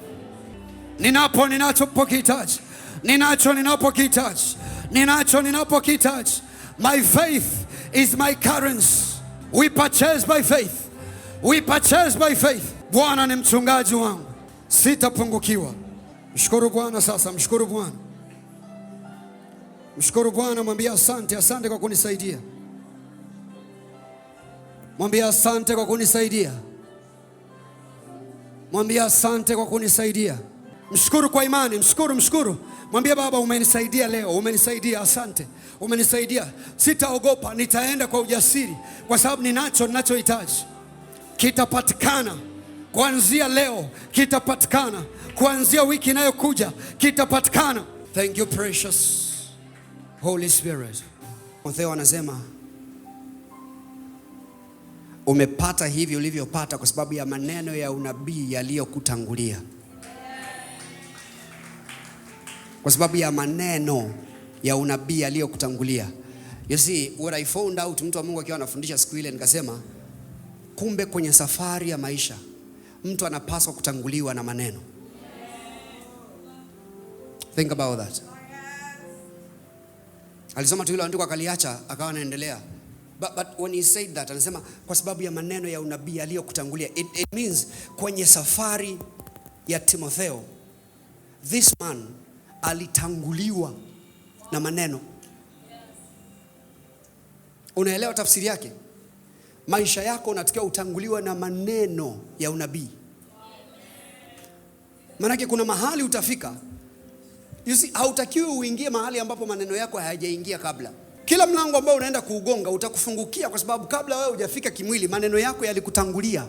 Ninachopokihitaji, ninacho ninapokihitaji, ninacho ninapokihitaji. My faith is my currency. We purchase by faith. We purchase by faith. Bwana ni mchungaji wangu, sitapungukiwa. Mshukuru Bwana sasa, mshukuru Bwana. Mshukuru Bwana, mwambie asante, asante kwa kunisaidia. Mwambie asante kwa kunisaidia. Mwambie asante kwa kunisaidia. Mshukuru kwa imani, mshukuru, mshukuru. Mwambie Baba, umenisaidia leo, umenisaidia, asante. Umenisaidia. Sitaogopa, nitaenda kwa ujasiri kwa sababu ninachohitaji kitapatikana. Kuanzia leo kitapatikana. Kuanzia wiki inayokuja kitapatikana. Thank you precious Holy Spirit. Mathayo anasema umepata hivi ulivyopata kwa sababu ya maneno ya unabii yaliyokutangulia. Kwa sababu ya maneno ya unabii yaliyokutangulia. You see, what I found out, mtu wa Mungu akiwa anafundisha siku ile, nikasema kumbe kwenye safari ya maisha mtu anapaswa kutanguliwa na maneno. Think about that. Alisoma tu hilo andiko akaliacha, akawa anaendelea. But when he said that, anasema kwa sababu ya maneno ya unabii yaliyokutangulia. It means kwenye safari ya Timotheo, this man alitanguliwa na maneno. Unaelewa tafsiri yake? Maisha yako unatakiwa utanguliwa na maneno ya unabii. Maana kuna mahali utafika. You see, hautakiwi uingie mahali ambapo maneno yako hayajaingia kabla. Kila mlango ambao unaenda kuugonga utakufungukia kwa sababu kabla wewe hujafika kimwili, maneno yako yalikutangulia.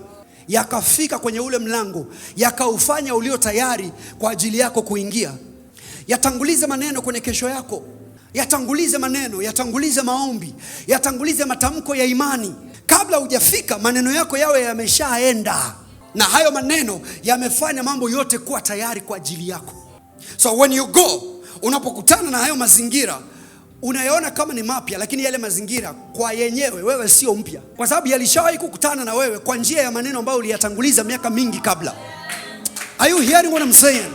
Yakafika kwenye ule mlango, yakaufanya ulio tayari kwa ajili yako kuingia. Yatangulize maneno kwenye kesho yako. Yatangulize maneno, yatangulize maombi, yatangulize matamko ya imani. Kabla hujafika, maneno yako yawe yameshaenda. Na hayo maneno yamefanya mambo yote kuwa tayari kwa ajili yako. So when you go, unapokutana na hayo mazingira, unayaona kama ni mapya, lakini yale mazingira kwa yenyewe wewe sio mpya. Kwa sababu yalishawahi kukutana na wewe kwa njia ya maneno ambayo uliyatanguliza miaka mingi kabla. Are you hearing what I'm saying?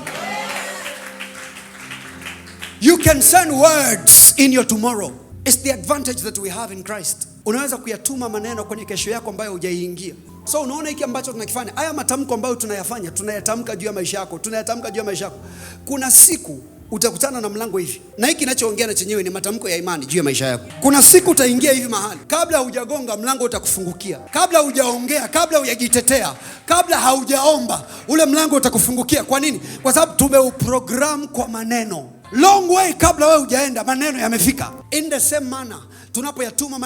You can send words in your tomorrow. It's the advantage that we have in Christ. Unaweza kuyatuma maneno kwenye kesho yako ambayo hujaiingia. So unaona hiki ambacho tunakifanya, haya matamko ambayo tunayafanya, tunayatamka juu ya maisha yako, tunayatamka juu ya maisha yako. Kuna siku utakutana na mlango hivi, na hiki kinachoongea na chenyewe ni matamko ya imani juu ya maisha yako. Kuna siku utaingia hivi mahali, kabla hujagonga mlango utakufungukia, kabla hujaongea, kabla hujajitetea, kabla haujaomba, ule mlango utakufungukia. Kwa nini? Kwa sababu tumeuprogram kwa maneno. Long way kabla wewe hujaenda, maneno yamefika. In the same manner, tunapoyatuma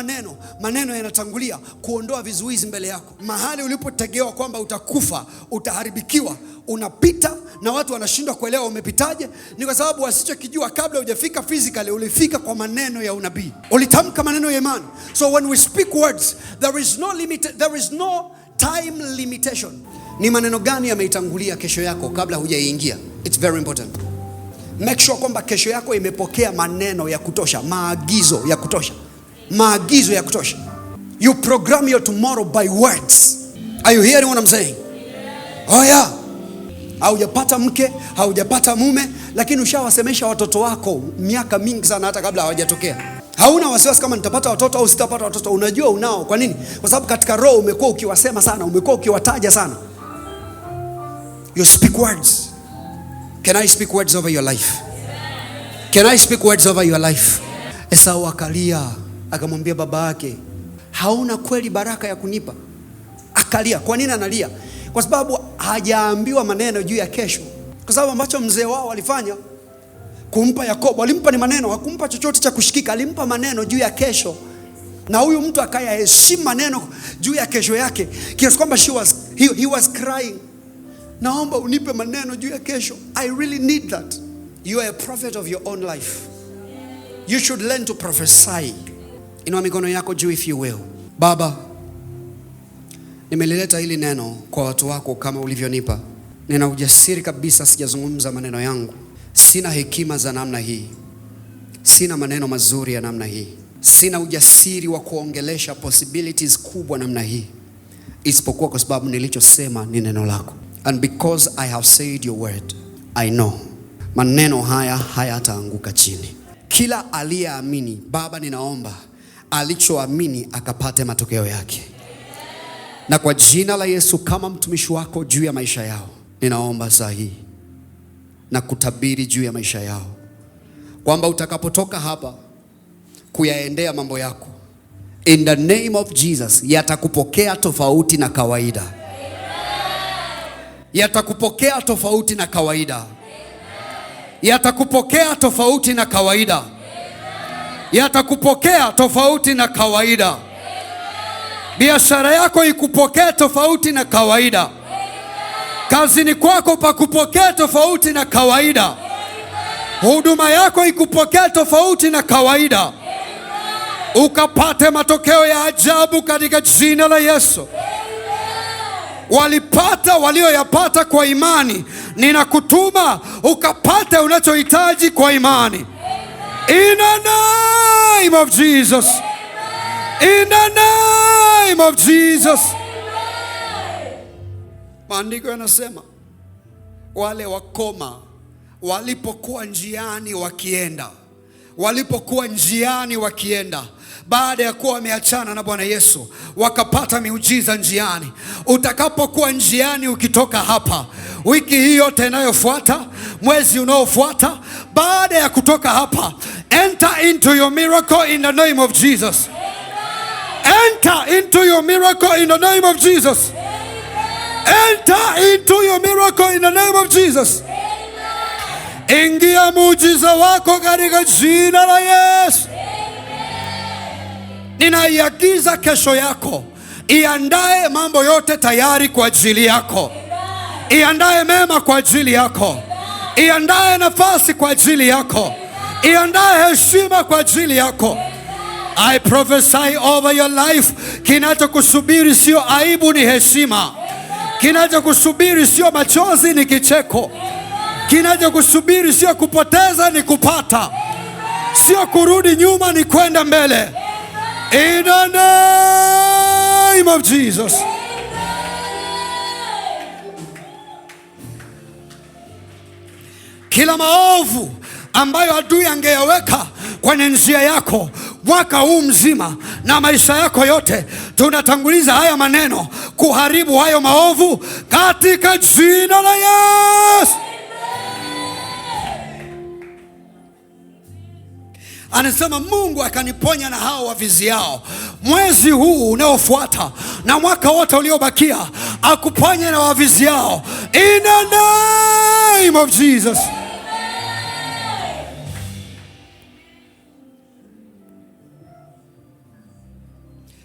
maneno yanatangulia kuondoa vizuizi mbele yako. Mahali ulipotegewa kwamba utakufa, utaharibikiwa, unapita na watu wanashindwa kuelewa umepitaje, ni kwa sababu wasichokijua, kabla hujafika physically, ulifika kwa maneno ya unabii. Ulitamka maneno ya imani. So when we speak words, there is no time limitation. Ni maneno gani yameitangulia kesho yako kabla hujaingia? It's very important. Make sure kwamba kesho yako imepokea maneno ya kutosha, maagizo ya kutosha. Maagizo ya kutosha. You program your tomorrow by words. Are you hearing what I'm saying? Oh yeah. Haujapata mke, haujapata mume, lakini ushawasemesha watoto wako miaka mingi sana hata kabla hawajatokea. Hauna wasiwasi kama nitapata watoto au sitapata watoto. Unajua unao. Kwa nini? Kwa sababu katika roho umekuwa ukiwasema sana, umekuwa ukiwataja sana. You speak words. Can I speak words over your life? Can I speak words over your life? Esau akalia, akamwambia baba yake, hauna kweli baraka ya kunipa? Akalia. Kwa nini analia? Kwa sababu hajaambiwa maneno juu ya kesho. Kwa sababu ambacho mzee wao alifanya kumpa Yakobo, alimpa ni maneno, hakumpa chochote cha kushikika, alimpa maneno juu ya kesho. Na huyu mtu akayaheshimu maneno juu ya kesho yake, kiasi kwamba he was crying. Naomba unipe maneno juu ya kesho. I really need that. You are a prophet of your own life. You should learn to prophesy. Inua mikono yako juu if you will. Baba, nimelileta hili neno kwa watu wako kama ulivyonipa. Nina ujasiri kabisa, sijazungumza maneno yangu. Sina hekima za namna hii. Sina maneno mazuri ya namna hii. Sina ujasiri wa kuongelesha possibilities kubwa namna hii, isipokuwa kwa sababu nilichosema ni neno lako. And because I have said your word, I know maneno haya hayataanguka chini. Kila aliyeamini, Baba, ninaomba alichoamini akapate matokeo yake. Na kwa jina la Yesu, kama mtumishi wako juu ya maisha yao, ninaomba saa hii na kutabiri juu ya maisha yao kwamba utakapotoka hapa kuyaendea mambo yako, in the name of Jesus, yatakupokea tofauti na kawaida. Yatakupokea tofauti na kawaida. Yatakupokea tofauti na kawaida. Yatakupokea tofauti na kawaida. Biashara yako ikupokea tofauti na kawaida. Kazini kwako pakupokea tofauti na kawaida. Huduma yako ikupokea tofauti na kawaida. Ukapate matokeo ya ajabu katika jina la Yesu. Walipata walioyapata kwa imani, ninakutuma ukapate unachohitaji kwa imani. In the name of Jesus. In the name of Jesus. Maandiko yanasema wale wakoma walipokuwa njiani wakienda, baada ya kuwa wameachana na Bwana Yesu, wakapata miujiza njiani. Utakapokuwa njiani ukitoka hapa, wiki hii yote inayofuata, mwezi unaofuata, baada ya kutoka hapa, enter into your miracle in the name of Jesus. Enter into your miracle in the name of Jesus. Enter into your miracle in the name of Jesus. Ingia muujiza wako katika jina la Yesu. Ninaiagiza kesho yako, iandae mambo yote tayari kwa ajili yako. Iandae mema kwa ajili yako. Iandae nafasi kwa ajili yako. Iandae heshima kwa ajili yako. I prophesy over your life. Kinachokusubiri sio aibu, ni heshima. Kinachokusubiri sio machozi, ni kicheko. Kinachokusubiri sio kupoteza, ni kupata. Sio kurudi nyuma, ni kwenda mbele. In the name of Jesus. Kila maovu ambayo adui angeyaweka kwenye njia yako mwaka huu mzima na maisha yako yote, tunatanguliza haya maneno kuharibu hayo maovu katika jina la Yesu. Anasema Mungu akaniponya na hao waviziao. Mwezi huu unaofuata na mwaka wote uliobakia akuponye na waviziao. In the name of Jesus.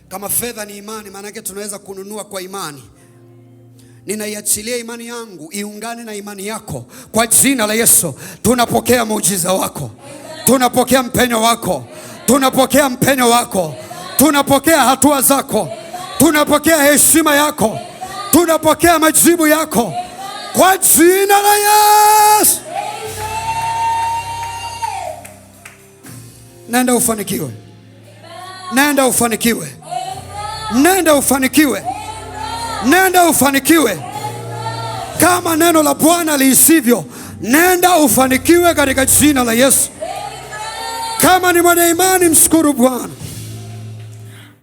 Kama fedha ni imani, maana yake tunaweza kununua kwa imani. Ninaiachilia imani yangu iungane na imani yako kwa jina la Yesu. Tunapokea muujiza wako. Tunapokea mpenyo wako. Tunapokea mpenyo wako. Tunapokea hatua zako. Tunapokea heshima yako. Tunapokea majibu yako kwa jina la Yesu. Nenda ufanikiwe. Nenda ufanikiwe. Nenda ufanikiwe. Nenda ufanikiwe. Kama neno la Bwana liisivyo, nenda ufanikiwe katika jina la Yesu. Kama ni mwana imani, mshukuru Bwana.